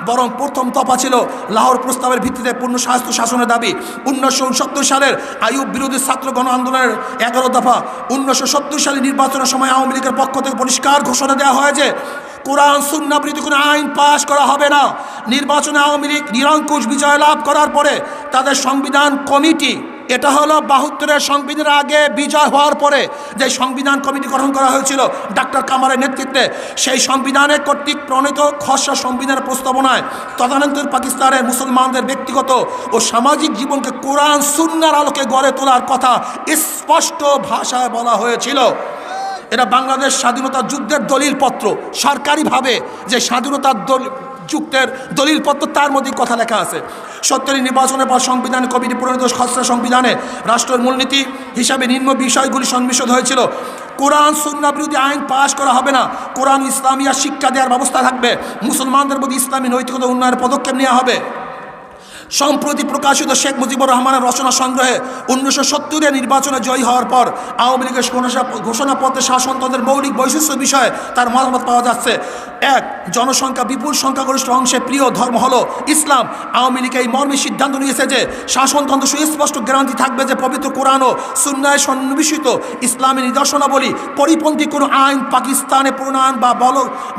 বরং প্রথম দফা ছিল লাহোর প্রস্তাবের ভিত্তিতে পূর্ণ স্বায়ত্ত শাসনের দাবি। 1969 সালের আইয়ুব বিরোধী ছাত্র গণ আন্দোলনের 11 দফা। 1970 সালে নির্বাচনের সময় আওয়ামী লীগের পক্ষ থেকে পরিষ্কার ঘোষণা দেওয়া হয় যে কোরআন সুন্নাহ বিরোধী কোনো আইন পাশ করা হবে না। নির্বাচনে আওয়ামী লীগ নিরঙ্কুশ বিজয় লাভ করার পরে তাদের সংবিধান কমিটি, এটা হলো 72-এর সংবিধানের আগে বিজয় হওয়ার পরে যে সংবিধান কমিটি গঠন করা হয়েছিল ডাক্তার কামারের নেতৃত্বে, সেই সংবিধানের কর্তৃক প্রণীত খসড়া সংবিধানের প্রস্তাবনায় তদানীন্তন পাকিস্তানের মুসলমানদের ব্যক্তিগত ও সামাজিক জীবনকে কোরআন সুন্নাহর আলোকে গড়ে তোলার কথা স্পষ্ট ভাষায় বলা হয়েছিল। এটা বাংলাদেশ স্বাধীনতা যুদ্ধের দলিলপত্র, সরকারিভাবে যে স্বাধীনতার যুদ্ধের দলিলপত্র, তার মধ্যে কথা লেখা আছে। 70 নির্বাচনের পর সংবিধান কমিটি প্রণীত খসড়া সংবিধানে রাষ্ট্রের মূলনীতি হিসাবে নিম্ন বিষয়গুলি সন্নিবেশিত হয়েছিল। কোরআন সুন্নাহ বিরোধী আইন পাশ করা হবে না, কোরআন ইসলামিয়া শিক্ষা দেওয়ার ব্যবস্থা থাকবে, মুসলমানদের মধ্যে ইসলামী নৈতিকতা উন্নয়নের পদক্ষেপ নেওয়া হবে। সম্প্রতি প্রকাশিত শেখ মুজিবুর রহমানের রচনা সংগ্রহে 1970-এ নির্বাচনে জয়ী হওয়ার পর আওয়ামী লীগের ঘোষণাপত্রে শাসনতন্ত্রের মৌলিক বৈশিষ্ট্য বিষয়ে তার মতামত পাওয়া যাচ্ছে। 1. জনসংখ্যা বিপুল সংখ্যাগরিষ্ঠ অংশে প্রিয় ধর্ম হলো ইসলাম। আওয়ামী লীগ এই মর্মে সিদ্ধান্ত নিয়েছে যে শাসনতন্ত্র সুস্পষ্ট গ্যারান্টি থাকবে যে পবিত্র কোরআন ও সুন্নাহে সন্নিবেশিত ইসলামী নিদর্শনাবলী পরিপন্থী কোনো আইন পাকিস্তানে প্রণয়ন বা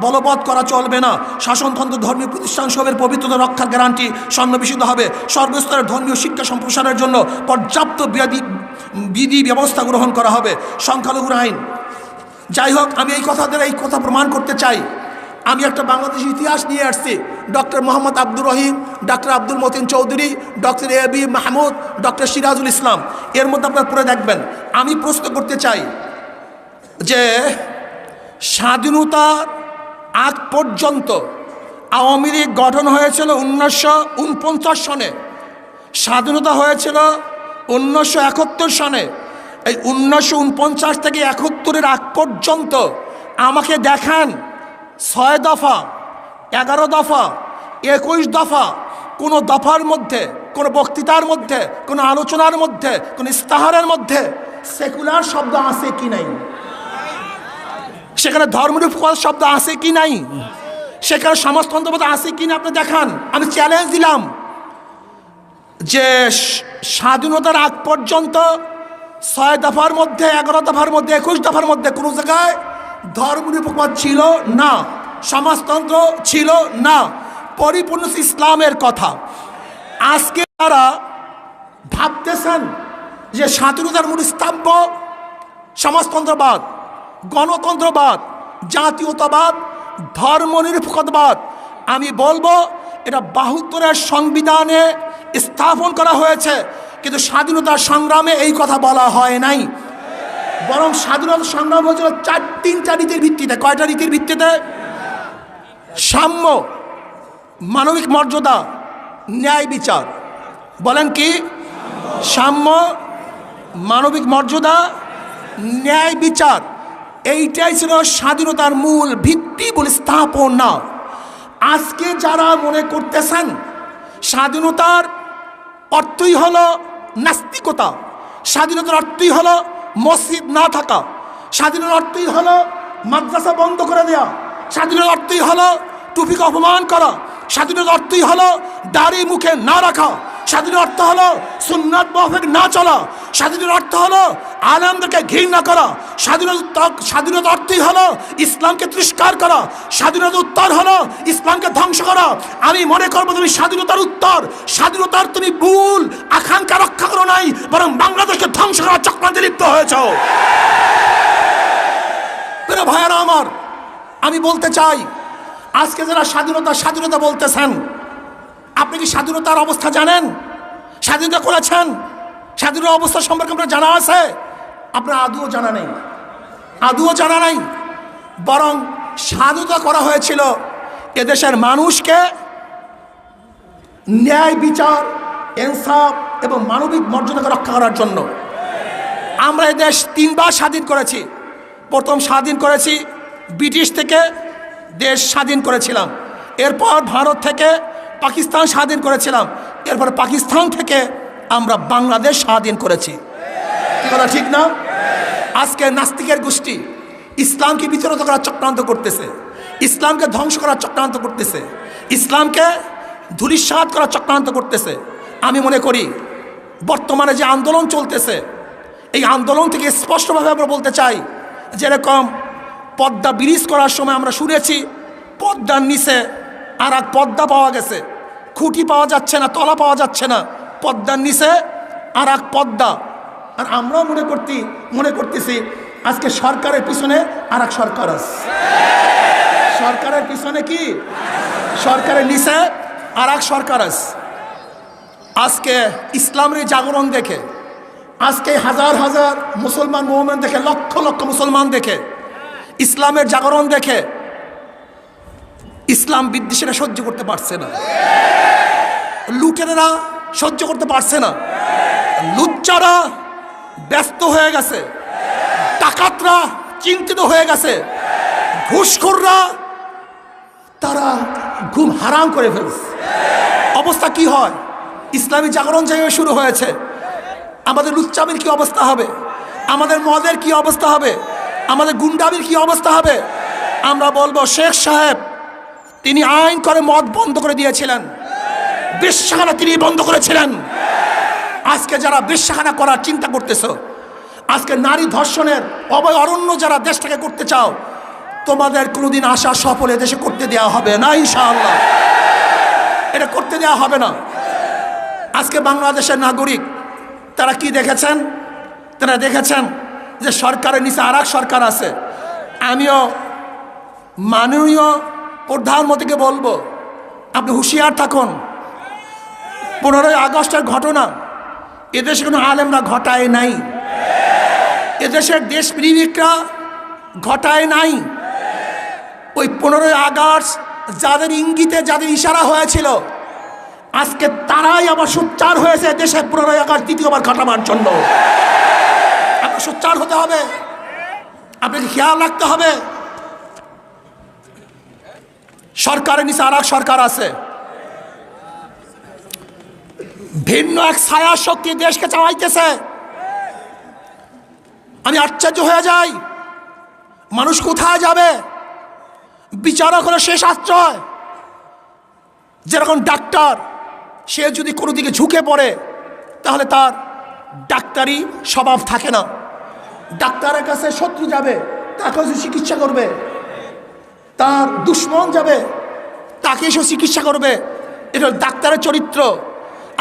বলবৎ করা চলবে না। শাসনতন্ত্র ধর্মীয় প্রতিষ্ঠানসমূহের পবিত্রতা রক্ষার গ্যারান্টি সন্নিবেশিত হবে। সর্বস্তরের ধর্মীয় শিক্ষা সম্প্রসারণের জন্য পর্যাপ্ত বিধি ব্যবস্থা গ্রহণ করা হবে। সংখ্যালঘুর আইন, যাই হোক, আমি এই কথা প্রমাণ করতে চাই। আমি একটা বাংলাদেশ ইতিহাস নিয়ে আসছি। Doctor Mohammad Abdur Rahim, doctor Abdul Matin Chowdhury, doctor AB Mahmud, doctor Sirajul Islam, এর মধ্যে আপনারা পড়ে দেখবেন। আমি প্রশ্ন করতে চাই যে স্বাধীনতার আগ পর্যন্ত আওয়ামী লীগ গঠন হয়েছিল 1949 সনে, স্বাধীনতা হয়েছিল 1971 সনে। এই 1949 থেকে 71-এর আগ পর্যন্ত আমাকে দেখান 6 দফা, 11 দফা, 21 দফা, কোনো দফার মধ্যে, কোনো বক্তৃতার মধ্যে, কোনো আলোচনার মধ্যে, কোনো ইস্তাহারের মধ্যে সেকুলার শব্দ আছে কি নাই? সেখানে ধর্মনিরপেক্ষ শব্দ আছে কি নাই? সেখানে সমাজতন্ত্রবাদ আছে কিনা আপনি দেখান। আমি চ্যালেঞ্জ দিলাম যে স্বাধীনতার আগ পর্যন্ত 6 দফার মধ্যে, 11 দফার মধ্যে, 21 দফার মধ্যে কোনো জায়গায় ধর্মনিরপেক্ষতা ছিল না, সমাজতন্ত্র ছিল না, পরিপূর্ণ ইসলামের কথা। আজকে তারা ভাবতেছেন যে স্বাধীনতার মূল স্তম্ভ সমাজতন্ত্রবাদ, গণতন্ত্রবাদ, জাতীয়তাবাদ, ধর্মনিরপেক্ষতাবাদ। আমি বলবো এটা 72-এর সংবিধানে স্থাপন করা হয়েছে, কিন্তু স্বাধীনতার সংগ্রামে এই কথা বলা হয় নাই। বরং স্বাধীনতা সংগ্রাম হয়েছিল 3টা নীতির ভিত্তিতে। কয়টা নীতির ভিত্তিতে? সাম্য, মানবিক মর্যাদা, ন্যায় বিচার। বলেন কি? সাম্য, মানবিক মর্যাদা, ন্যায় বিচার, এইটাই ছিল স্বাধীনতার মূল ভিত্তি বলে স্থাপনা। আজকে যারা মনে করতেছেন স্বাধীনতার অর্থই হলো নাস্তিকতা, স্বাধীনতার অর্থই হলো মসজিদ না থাকা, স্বাধীনতার অর্থই হলো মাদ্রাসা বন্ধ করে দেওয়া, স্বাধীনতার অর্থই হলো টুপিকে অপমান করা, স্বাধীনতার অর্থই হলো দাড়ি মুখে না রাখা, স্বাধীনতার অর্থ হলো সুন্নাত মাফিক না চলা, স্বাধীনতার অর্থ হলো আলেমদেরকে ঘৃণা করা, স্বাধীনতার অর্থই হলো ইসলামকে তিরস্কার করা, স্বাধীনতার উত্তর হলো ইসলামকে ধ্বংস করা। আমি মনে করবো তুমি স্বাধীনতার উত্তর, স্বাধীনতার তুমি ভুল আকাঙ্ক্ষা রক্ষা করো নাই, বরং বাংলাদেশকে ধ্বংস করার চক্রান্তে লিপ্ত হয়েছ। ভাইয়ারা আমার, আমি বলতে চাই আজকে যারা স্বাধীনতা বলতেছেন, আপনি কি স্বাধীনতার অবস্থা জানেন? স্বাধীনতা করেছেন? স্বাধীনতার অবস্থা সম্পর্কে আপনার জানা আছে? আপনার আদৌ জানা নেই, আদৌ জানা নাই। বরং স্বাধীনতা করা হয়েছিল এদেশের মানুষকে ন্যায় বিচার, ইনসাফ এবং মানবিক মর্যাদাকে রক্ষা করার জন্য। আমরা এই দেশ 3 বার স্বাধীন করেছি। প্রথম স্বাধীন করেছি ব্রিটিশ থেকে, দেশ স্বাধীন করেছিলাম। এরপর ভারত থেকে পাকিস্তান স্বাধীন করেছিলাম। এরপর পাকিস্তান থেকে আমরা বাংলাদেশ স্বাধীন করেছি। কথা ঠিক না? আজকে নাস্তিকের গোষ্ঠী ইসলামকে বিচলিত করার চক্রান্ত করতেছে, ইসলামকে ধ্বংস করার চক্রান্ত করতেছে, ইসলামকে ধূলিসাৎ করার চক্রান্ত করতেছে। আমি মনে করি বর্তমানে যে আন্দোলন চলতেছে, এই আন্দোলন থেকে স্পষ্টভাবে আমরা বলতে চাই, যেরকম পদ্মা ব্রিজ করার সময় আমরা শুনেছি পদ্মার নিচে আর এক পদ্মা পাওয়া গেছে, খুঁটি পাওয়া যাচ্ছে না, তলা পাওয়া যাচ্ছে না, পদ্মার নিচে আর এক পদ্মা। আর আমরাও মনে করতেছি আজকে সরকারের পিছনে আর এক সরকার আছে। সরকারের পিছনে কি? সরকারের নিচে আর এক সরকার আছে। আজকে ইসলামের জাগরণ দেখে, আজকে হাজার হাজার মুসলমান মুমিন দেখে, লক্ষ লক্ষ মুসলমান দেখে, ইসলামের জাগরণ দেখে ইসলাম বিদ্বেষীরা সহ্য করতে পারছে না, লুটেরা সহ্য করতে পারছে না, লুচ্চারা ব্যস্ত হয়ে গেছে, ডাকাতরা চিন্তিত হয়ে গেছে, ঘুষখোররা তারা ঘুম হারাম করে ফেলছে। অবস্থা কি হয়? ইসলামী জাগরণ যেভাবে শুরু হয়েছে, আমাদের লুচ্চামির কি অবস্থা হবে? আমাদের মদের কি অবস্থা হবে? আমাদের গুন্ডামির কি অবস্থা হবে? আমরা বলবো শেখ সাহেব তিনি আইন করে মদ বন্ধ করে দিয়েছিলেন, বেশ্যাখানা তিনি বন্ধ করেছিলেন। আজকে যারা বেশ্যাখানা করার চিন্তা করতেছ, আজকে নারী ধর্ষণের অভয় অরণ্য যারা দেশটাকে করতে চাও, তোমাদের কোনোদিন আশা সফল দেশে করতে দেওয়া হবে না ইনশাআল্লাহ। এটা করতে দেওয়া হবে না। আজকে বাংলাদেশের নাগরিক তারা কি দেখেছেন? তারা দেখেছেন যে সরকারের নিচে আর এক সরকার আছে। আমিও মাননীয় প্রধানমন্ত্রীকে বলবো, আপনি হুঁশিয়ার থাকুন। 15ই আগস্টের ঘটনা এদেশে কোনো আলেমরা ঘটায় নাই, এদেশের দেশপ্রেমিকরা ঘটায় নাই। ওই 15ই আগস্ট যাদের ইঙ্গিতে, যাদের ইশারা হয়েছিল, আজকে তারাই আবার সোচ্চার হয়েছে দেশে 15ই আগস্ট দ্বিতীয়বার ঘটাবার জন্য। আপনাকে সোচ্চার হতে হবে, আপনাকে খেয়াল রাখতে হবে। সরকারের নিচে আর এক সরকার আছে, ভিন্ন এক ছায়া শক্তি দেশকে চালাইতেছে। আমি আশ্চর্য হয়ে যাই, মানুষ কোথায় যাবে? বিচারক হলো শেষ আশ্রয়। যেরকম ডাক্তার, সে যদি কোনো দিকে ঝুঁকে পড়ে তাহলে তার ডাক্তারি স্বভাব থাকে না। ডাক্তারের কাছে শত্রু যাবে, তার কাছে চিকিৎসা করবে, তার দুশ্মন যাবে, তাকে এসে চিকিৎসা করবে। এটা ডাক্তারের চরিত্র।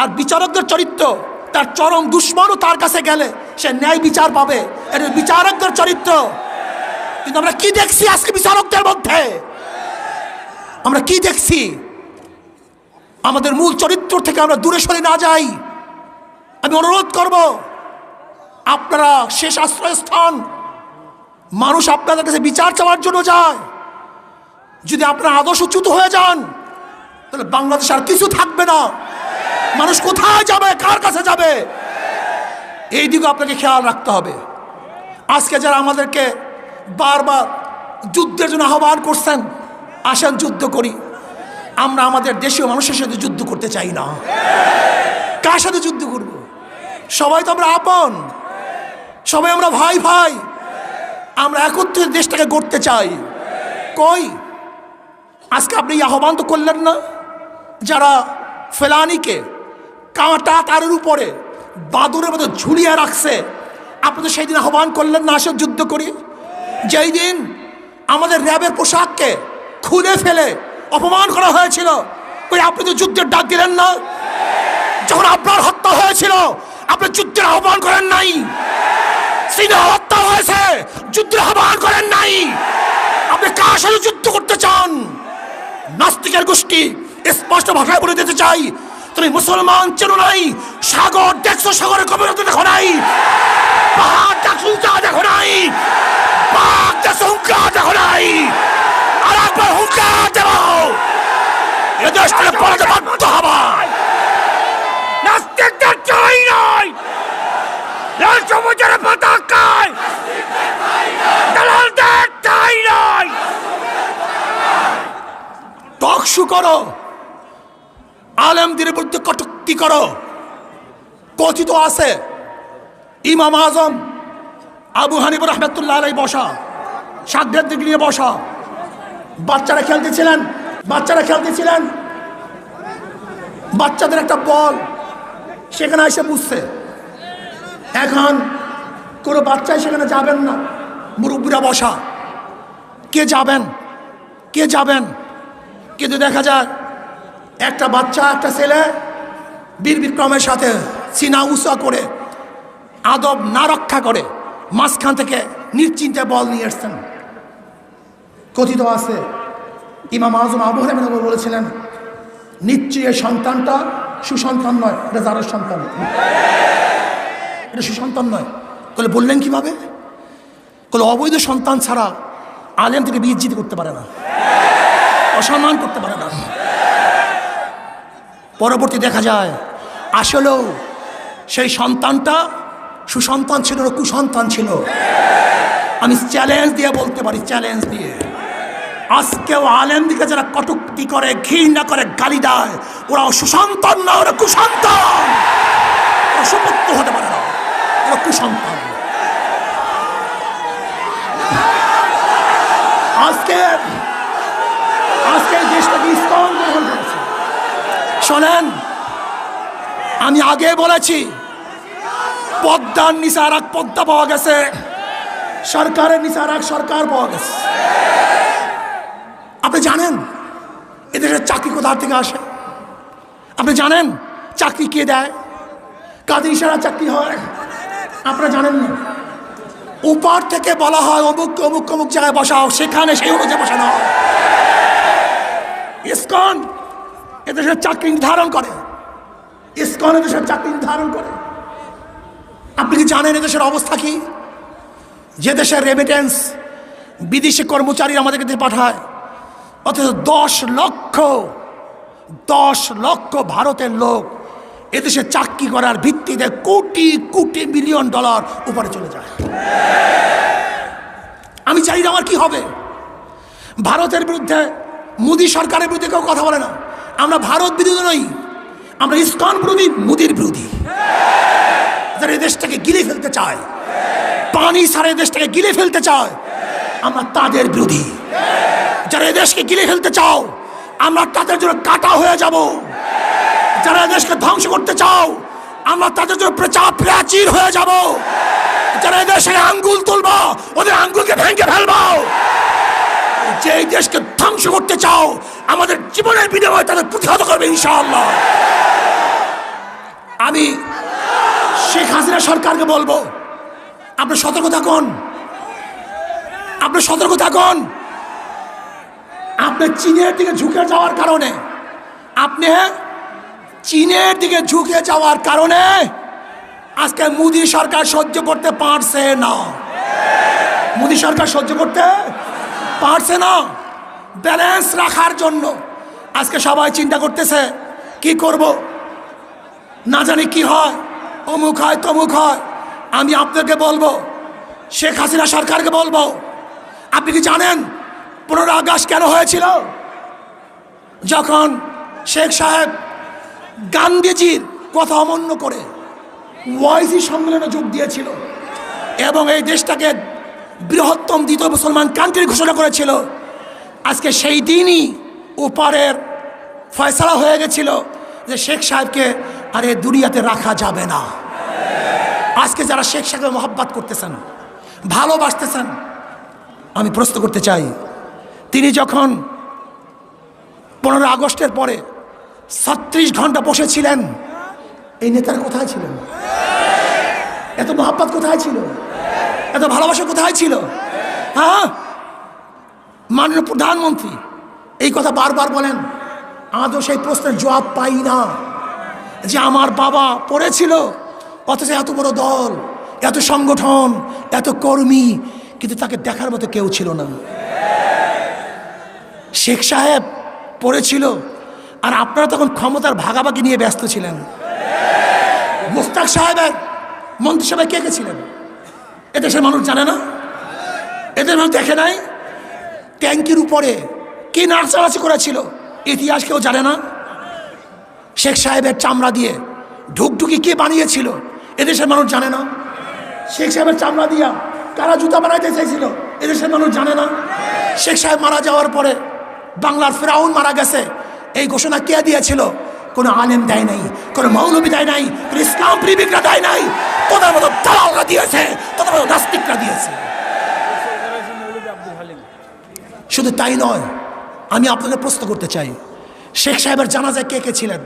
আর বিচারকদের চরিত্র, তার চরম দুশ্মনও তার কাছে গেলে সে ন্যায় বিচার পাবে। এটা বিচারকদের চরিত্র। কিন্তু আমরা কি দেখছি আজকে বিচারকদের মধ্যে? আমরা কি দেখছি? আমাদের মূল চরিত্র থেকে আমরা দূরে সরে না যাই। আমি অনুরোধ করব, আপনারা শেষ আশ্রয়স্থান। মানুষ আপনাদের কাছে বিচার চাওয়ার জন্য যায়। যদি আপনারা আদর্শচ্যুত হয়ে যান তাহলে বাংলাদেশ আর কিছু থাকবে না। মানুষ কোথায় যাবে, কার কাছে যাবে? এই দিকে আপনাকে খেয়াল রাখতে হবে। আজকে যারা আমাদেরকে বারবার যুদ্ধের জন্য আহ্বান করছেন, আসেন যুদ্ধ করি। আমরা আমাদের দেশীয় মানুষের সাথে যুদ্ধ করতে চাই না। কার সাথে যুদ্ধ করব? সবাই তো আমরা আপন, সবাই আমরা ভাই ভাই। আমরা একত্রে দেশটাকে গড়তে চাই। কই আজকে আপনি আহ্বান তো করলেন না? যারা ফেলানিকে কাঁটা তারের উপরে বাদুরের মতো ঝুলিয়ে রাখছে, আপনি তো সেই দিন আহ্বান করলেন না, আসে যুদ্ধ করি। যেই দিন আমাদের র্যাবের পোশাককে খুলে ফেলে অপমান করা হয়েছিল, ওই আপনি তো যুদ্ধের ডাক দিলেন না। যখন আপনার হত্যা হয়েছিল আপনি যুদ্ধের আহ্বান করেন নাই। সিনা হত্যা হয়েছে, যুদ্ধের আহ্বান করেন নাই। আপনি কার সাথে যুদ্ধ করতে চান? নাস্তিকের গোষ্ঠী স্পষ্ট ভাষায় বলে দিতে চাই, তুমি মুসলমান চেনো নাই, সাগর দেখছো, সাগরের গভীরতা দেখো নাই, পাহাড় দেখছো উঁচা দেখো নাই, বাঘ দেখছো হুঙ্কার দেখো নাই, আর একবার হুঙ্কার দেব, এ দেশ থেকে পালাতে বাধ্য হবা। নাস্তিকদের ঠাঁই নাই, লাল সবুজের পতাকায় দালালদের ঠাঁই নাই। টকশু করো, আলেমদের বিরুদ্ধে কটূক্তি করো। কথিত আছে ইমাম আজম আবু হানিফা রাহমাতুল্লাহ আলাইহি বসা, সাগরেদকে নিয়ে বসা, বাচ্চারা খেলতেছিলেন, বাচ্চাদের একটা বল সেখানে এসে বুঝছে। এখন কোনো বাচ্চাই সেখানে যাবেন না, মুরব্বীরা বসা, কে যাবেন। কিন্তু দেখা যায় একটা বাচ্চা, একটা ছেলে বীর বিক্রমের সাথে সিনা উঁচা করে, আদব না রক্ষা করে মাঝখান থেকে নিশ্চিন্তে বল নিয়ে এসছেন। কথিত আছে ইমাম আজম আবু হানিফা বলেছিলেন, নিশ্চয়ই সন্তানটা সুসন্তান নয়, এটা জারের সন্তান, এটা সুসন্তান নয়। বলে বললেন কিভাবে? বলে অবৈধ সন্তান ছাড়া আলেম থেকে বিজ্জিত করতে পারে না, অসম্মান করতে পারে না। পরবর্তী দেখা যায় আসলেও সেই সন্তানটা সুসন্তান ছিল না, কুসন্তান ছিল। আমি চ্যালেঞ্জ দিয়ে বলতে পারি, চ্যালেঞ্জ দিয়ে, আজকেও আলেম দিকে যারা কটূক্তি করে, ঘৃণা করে, গালি দেয়, ওরা সুসন্তান না, ওরা কুসন্তান, ওরা সুপুত্র হতে পারে না, ওরা কুসন্তান। আজকে দেশটাকে ইসলাম গ্রহণ করেছে। শোনেন, আমি আগে বলেছি পদ্মার নিচে আর এক পদ্মা পাওয়া গেছে, সরকারের নিচে আর এক সরকার পাওয়া গেছে। আপনি জানেন এদেশের চাকরি কোথা থেকে আসে? আপনি জানেন চাকরি কে দেয়, কাদের ইশারা চাকরি হয়? আপনারা জানেন না। উপর থেকে বলা হয় অমুক অমুক অমুক জায়গায় বসাও, সেখানে সেই অনুযায়ী বসানো হয়। ইসকন এদেশের চাকরি নির্ধারণ করে, ইসকন এদেশের চাকরি নির্ধারণ করে। আপনি কি জানেন এদেশের অবস্থা কি? যে দেশের রেমিটেন্স বিদেশি কর্মচারী আমাদেরকে দিয়ে পাঠায়, অথচ 10 লক্ষ ভারতের লোক এদেশে চাকরি করার ভিত্তিতে কোটি কোটি মিলিয়ন ডলার উপরে চলে যায়। আমি চাই না আমার কি হবে। ভারতের বিরুদ্ধে, মোদী সরকারের বিরুদ্ধে কেউ কথা বলে না। আমরা ভারত বিরোধী নই, আমরা ইসকন বিরোধী, মোদীর বিরোধী। যারা এই দেশটাকে গিলে ফেলতে চায়, পানি ছাড়া এই দেশটাকে গিলে ফেলতে চায়, আমরা তাদের বিরোধী। যারা এই দেশকে গিলে ফেলতে চাও, আমরা তাদের জন্য কাটা হয়ে যাব। যারা এই দেশকে ধ্বংস করতে চাও, আমরা তাদের জন্য প্রাচীর হয়ে যাব। যারা এই দেশে আঙ্গুল তুলবো, ওদের আঙ্গুলকে ভেঙে ফেলবো। যে এই দেশকে ধ্বংস করতে চাও, আমাদের জীবনের বিনিময়ে তাদের প্রতিহত করবে ইনশাআল্লাহ। আমি শেখ হাসিনা সরকারকে বলবো, আপনি সতর্ক থাকুন, আপনি সতর্ক থাকুন। আপনি চীনের দিকে ঝুঁকে যাওয়ার কারণে, আপনি চীনের দিকে ঝুঁকে যাওয়ার কারণে আজকে মোদী সরকার সহ্য করতে পারছে না। মোদী সরকার সহ্য করতে পারছে না। ব্যালেন্স রাখার জন্য আজকে সবাই চিন্তা করতেছে কি করব, না জানি কি হয়, অমুক হয় তমুক হয়। আমি আপনাকে বলবো, শেখ হাসিনা সরকারকে বলবো, আপনি কি জানেন 15 আগস্ট কেন হয়েছিল? যখন শেখ সাহেব গান্ধীজির কথা অমান্য করে ওয়াইসি সম্মেলনে যোগ দিয়েছিল এবং এই দেশটাকে বৃহত্তম দ্বিতীয় মুসলমান কান্ট্রি ঘোষণা করেছিল। আজকে সেই দিনই ওপারের ফয়সালা হয়ে গেছিল যে শেখ সাহেবকে আর এই দুনিয়াতে রাখা যাবে না। আজকে যারা শেখ সাহেবকে মহব্বত করতেছেন, ভালোবাসতেছেন, আমি প্রশ্ন করতে চাই, তিনি যখন 15 আগস্টের পরে 36 ঘন্টা বসেছিলেন, এই নেতারা কোথায় ছিলেন? এত মহব্বত কোথায় ছিল? এত ভালোবাসা কোথায় ছিল? হ্যাঁ, মাননীয় প্রধানমন্ত্রী এই কথা বারবার বলেন, আজও সেই প্রশ্নের জবাব পাই না। যে আমার বাবা পড়েছিল, অথচ এত বড় দল, এত সংগঠন, এত কর্মী, কিন্তু তাকে দেখার মতো কেউ ছিল না। শেখ সাহেব পড়েছিল, আর আপনারা তখন ক্ষমতার ভাগাভাগি নিয়ে ব্যস্ত ছিলেন। মুস্তাক সাহেবের মন্ত্রিসভায় কে কে ছিলেন এদেশের মানুষ জানে না? এদের মানুষ দেখে নাই? ট্যাঙ্কির উপরে কে নাচানাচি করেছিল ইতিহাস কেউ জানে না? শেখ সাহেবের চামড়া দিয়ে ঢুকঢুকি কে বানিয়েছিল এদেশের মানুষ জানে না? শেখ সাহেবের চামড়া দিয়া কারা জুতা বানাইতে চাইছিল এদেশের মানুষ জানে না? শেখ সাহেব মারা যাওয়ার পরে বাংলার ফেরাউন মারা গেছে, এই ঘোষণা কে দিয়েছিল? কোনো আলেম দেয় নাই, কোনো মৌলবী দেয় নাই, কোনো ইসলাম প্রেমিকরা দেয় নাই, তোদের মতো দালালরা দিয়েছে, তোদের মতো নাস্তিকরা দিয়েছে। শুধু তাই নয়, আমি আপনাদের প্রশ্ন করতে চাই, শেখ সাহেবের জানাজায় কে কে ছিলেন?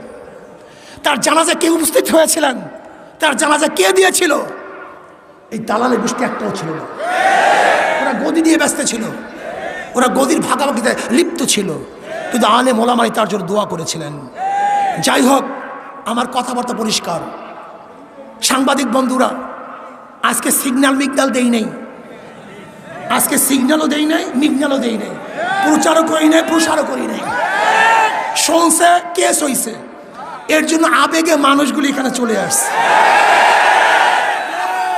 তার জানাজায় কে উপস্থিত হয়েছিলেন? তার জানাজা কে দিয়েছিল? এই দালালের গোষ্ঠী একটাও ছিল না। ওরা গদি দিয়ে ব্যস্ত ছিল, ওরা গদির ভাগাভাগিতে লিপ্ত ছিল, কিন্তু আলেম ওলামাই তার জন্য দোয়া করেছিলেন। যাই হোক, আমার কথাবার্তা পরিষ্কার। সাংবাদিক বন্ধুরা, আজকে সিগন্যাল মিগনাল দেই নেই, আজকে সিগন্যালও দেই নাই, মিগনালও দেই নাই, প্রচারও করি নাই, প্রসারও করি নাই। শুনছে, কেস হইছে, এর জন্য আবেগে মানুষগুলি এখানে চলে আসছে।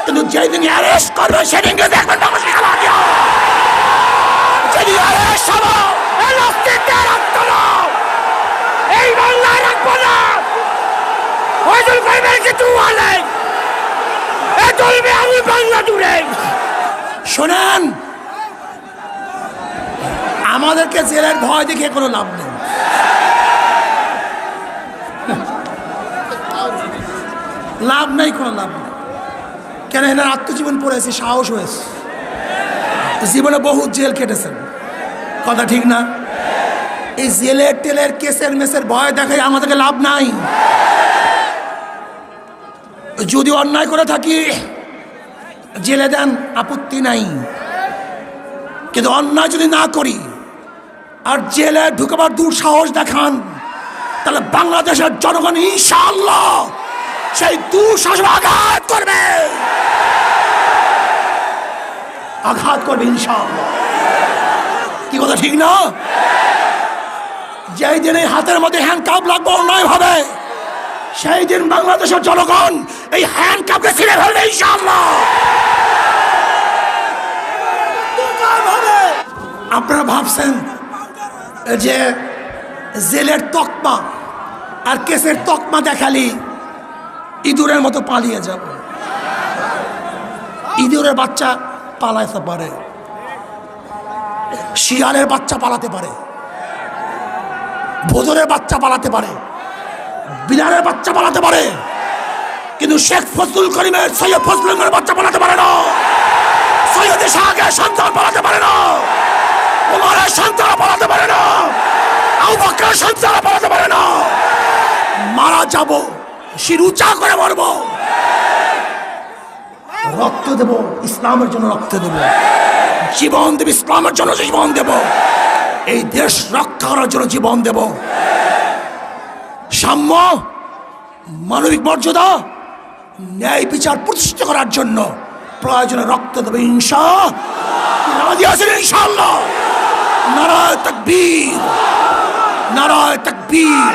কিন্তু যেদিন অ্যারেস্ট করবে সেদিনকে দেখবেন মানুষের খেলা কি হয়। যেদিন অ্যারেস্ট হবো, এই নাস্তিকদের আত্মনা এই বাংলায় রাখবো না। ওইজন ভাইবের কিছু বলে এ চলবে আমি বাংলা জুড়ে। শোনেন, আমাদেরকে জেলের ভয় দেখে কোনো লাভ নেই। লাভ নাই, কোনো লাভ নেই। কেন, এনার আত্মজীবন পড়েছে, সাহস হয়েছে, জীবনে বহু জেল কেটেছেন, কথা ঠিক না? এই জেলের টেলের কেসের মেসের ভয় দেখাই আমাদেরকে লাভ নাই। যদি অন্যায় করে থাকি জেলে দেন, আপত্তি নাই, কিন্তু অন্যায় যদি না করি আর জেলে ঢুকবার দুঃসাহস দেখান, তাহলে বাংলাদেশের জনগণ ইনশাআল্লাহ সেই দুঃসাহস আঘাত করবে, আঘাত করবে ইনশাআল্লাহ। কি কথা ঠিক না? যেই দিন এই হাতের মধ্যে হ্যান্ডকাপ লাগবে অন্যায় ভাবে, সেই দিন বাংলাদেশের জনগণ এই হ্যান্ডকাপকে ছিঁড়ে ফেলবে ইনশাআল্লাহ। আপনারা ভাবছেন যে জেলের তকমা আর কেসের তকমা দেখালি ইঁদুরের মতো পালিয়ে যাব। ইঁদুরের বাচ্চা পালাতে পারে, শিয়ালের বাচ্চা পালাতে পারে, ভোদরের বাচ্চা পালাতে পারে, বিড়ালের বাচ্চা পালাতে পারে, কিন্তু শেখ ফজলুল করিমের, সৈয়দ ফজলুল করিমের বাচ্চা পালাতে পারে না। সৈয়দ শাহের সন্তান পালাতে পারে না, ওমরের সন্তান পালাতে পারে না, আবু বকরের সন্তান পালাতে পারে না। মারা যাব, শির উঁচা করে মরব, রক্ত দেব ইসলামের জন্য, রক্ত দেব, জীবন দেব ইসলামের জন্য, জীবন দেব, এই দেশ রক্ষা করার জন্য জীবন দেব। সাম্য, মানবিক মর্যাদা, ন্যায় বিচার প্রতিষ্ঠা করার জন্য প্রয়োজনে রক্ত দেবে ইনশাআল্লাহ। নারায়ে তাকবীর, নারায়ে তাকবীর।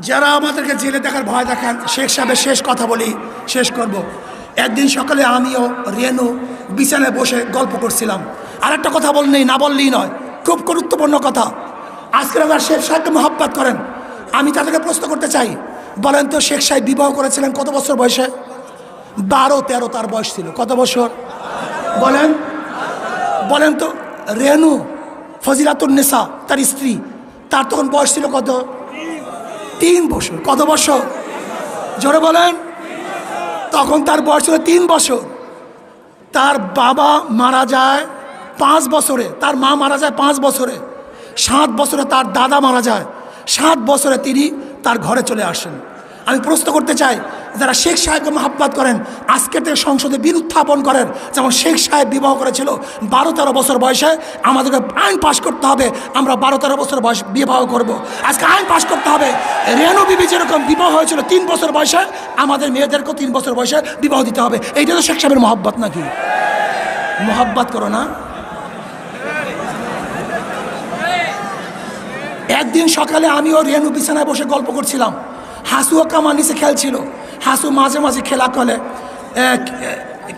যারা আমাদেরকে জেলে দেখার ভয় দেখান, শেখ সাহেবের শেষ কথা বলি, শেষ করব। একদিন সকালে আমিও রেনু বিছানায় বসে গল্প করছিলাম, আর একটা কথা বললেই না বললেই নয়, খুব গুরুত্বপূর্ণ কথা। আজকে যারা শেখ সাহেবকে মহব্বত করেন, আমি তাদেরকে প্রশ্ন করতে চাই, বলেন তো শেখ সাহেব বিবাহ করেছিলেন কত বছর বয়সে? 12-13 তার বয়স ছিল। কত বছর বলেন? বলেন তো। রেনু ফজিলাতুন্নেসা তার স্ত্রী, তার তখন বয়স ছিল কত? 3 বছর। কত বছর? জোরে বলেন। তখন তার বয়স ছিল 3 বছর। তার বাবা মারা যায় 5 বছরে, তার মা মারা যায় 5 বছরে, 7 বছরে তার দাদা মারা যায়, 7 বছরে তিনি তার ঘরে চলে আসেন। আমি প্রশ্ন করতে চাই, যারা শেখ সাহেবকে মহাব্বত করেন আজকের থেকে সংসদে বিল উত্থাপন করেন, যেমন শেখ সাহেব বিবাহ করেছিল 12-13 বছর বয়সে, আমাদেরকে আইন পাশ করতে হবে আমরা 12-13 বছর বয়স বিবাহ করব। আজকে আইন পাশ করতে হবে রেনু বিবি যেরকম বিবাহ হয়েছিল 3 বছর বয়সে, আমাদের মেয়েদেরকেও 3 বছর বয়সে বিবাহ দিতে হবে। এইটা তো শেখ সাহেবের মহাব্বত নাকি? মহাব্বত করো না। একদিন সকালে আমিও রেনু বিছানায় বসে গল্প করছিলাম, হাসুও কামার নিচে খেলছিল। হাসু মাঝে মাঝে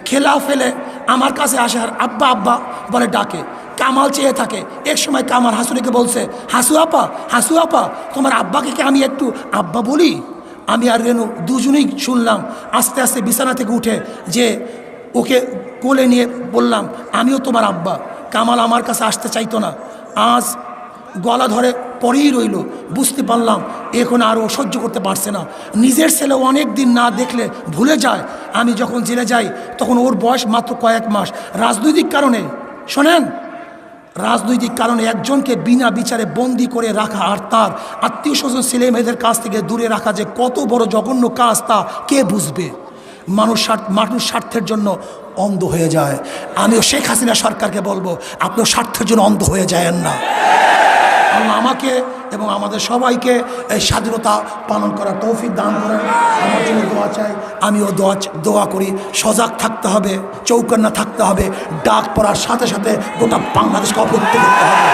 খেলা ফেলে আমার কাছে আসে আর আব্বা আব্বা বলে ডাকে। কামাল চেয়ে থাকে। এক সময় কামাল হাসুরিকে বলছে, হাসু আপা তোমার আব্বাকে কি আমি একটু আব্বা বলি? আমি আর রেনু দুজনেই শুনলাম। আস্তে আস্তে বিছানা থেকে উঠে যে ওকে কোলে নিয়ে বললাম, আমিও তোমার আব্বা। কামাল আমার কাছে আসতে চাইতো না, আজ গলা ধরে পরেই রইল। বুঝতে পারলাম এখন আর ও সহ্য করতে পারছে না। নিজের ছেলে অনেক দিন না দেখলে ভুলে যায়। আমি যখন জেলে যাই তখন ওর বয়স মাত্র কয়েক মাস। রাজনৈতিক কারণে, শোনেন, রাজনৈতিক কারণে একজনকে বিনা বিচারে বন্দি করে রাখা আর তার আত্মীয় স্বজন ছেলে মেয়েদের কাছ থেকে দূরে রাখা যে কত বড় জঘন্য কাজ তা কে বুঝবে? মানুষ স্বার্থের জন্য অন্ধ হয়ে যায়। আমিও শেখ হাসিনা সরকারকে বলবো, আপনিও স্বার্থের জন্য অন্ধ হয়ে যায়েন না। আল্লাহ আমাকে এবং আমাদের সবাইকে এই স্বাধীনতা পালন করার তৌফিক দান করেন। আমার জন্য দোয়া চাই, আমিও দোয়া করি। সজাগ থাকতে হবে, চৌকান্না থাকতে হবে। ডাক পড়ার সাথে সাথে গোটা বাংলাদেশকে অবরুদ্ধ করতে হবে।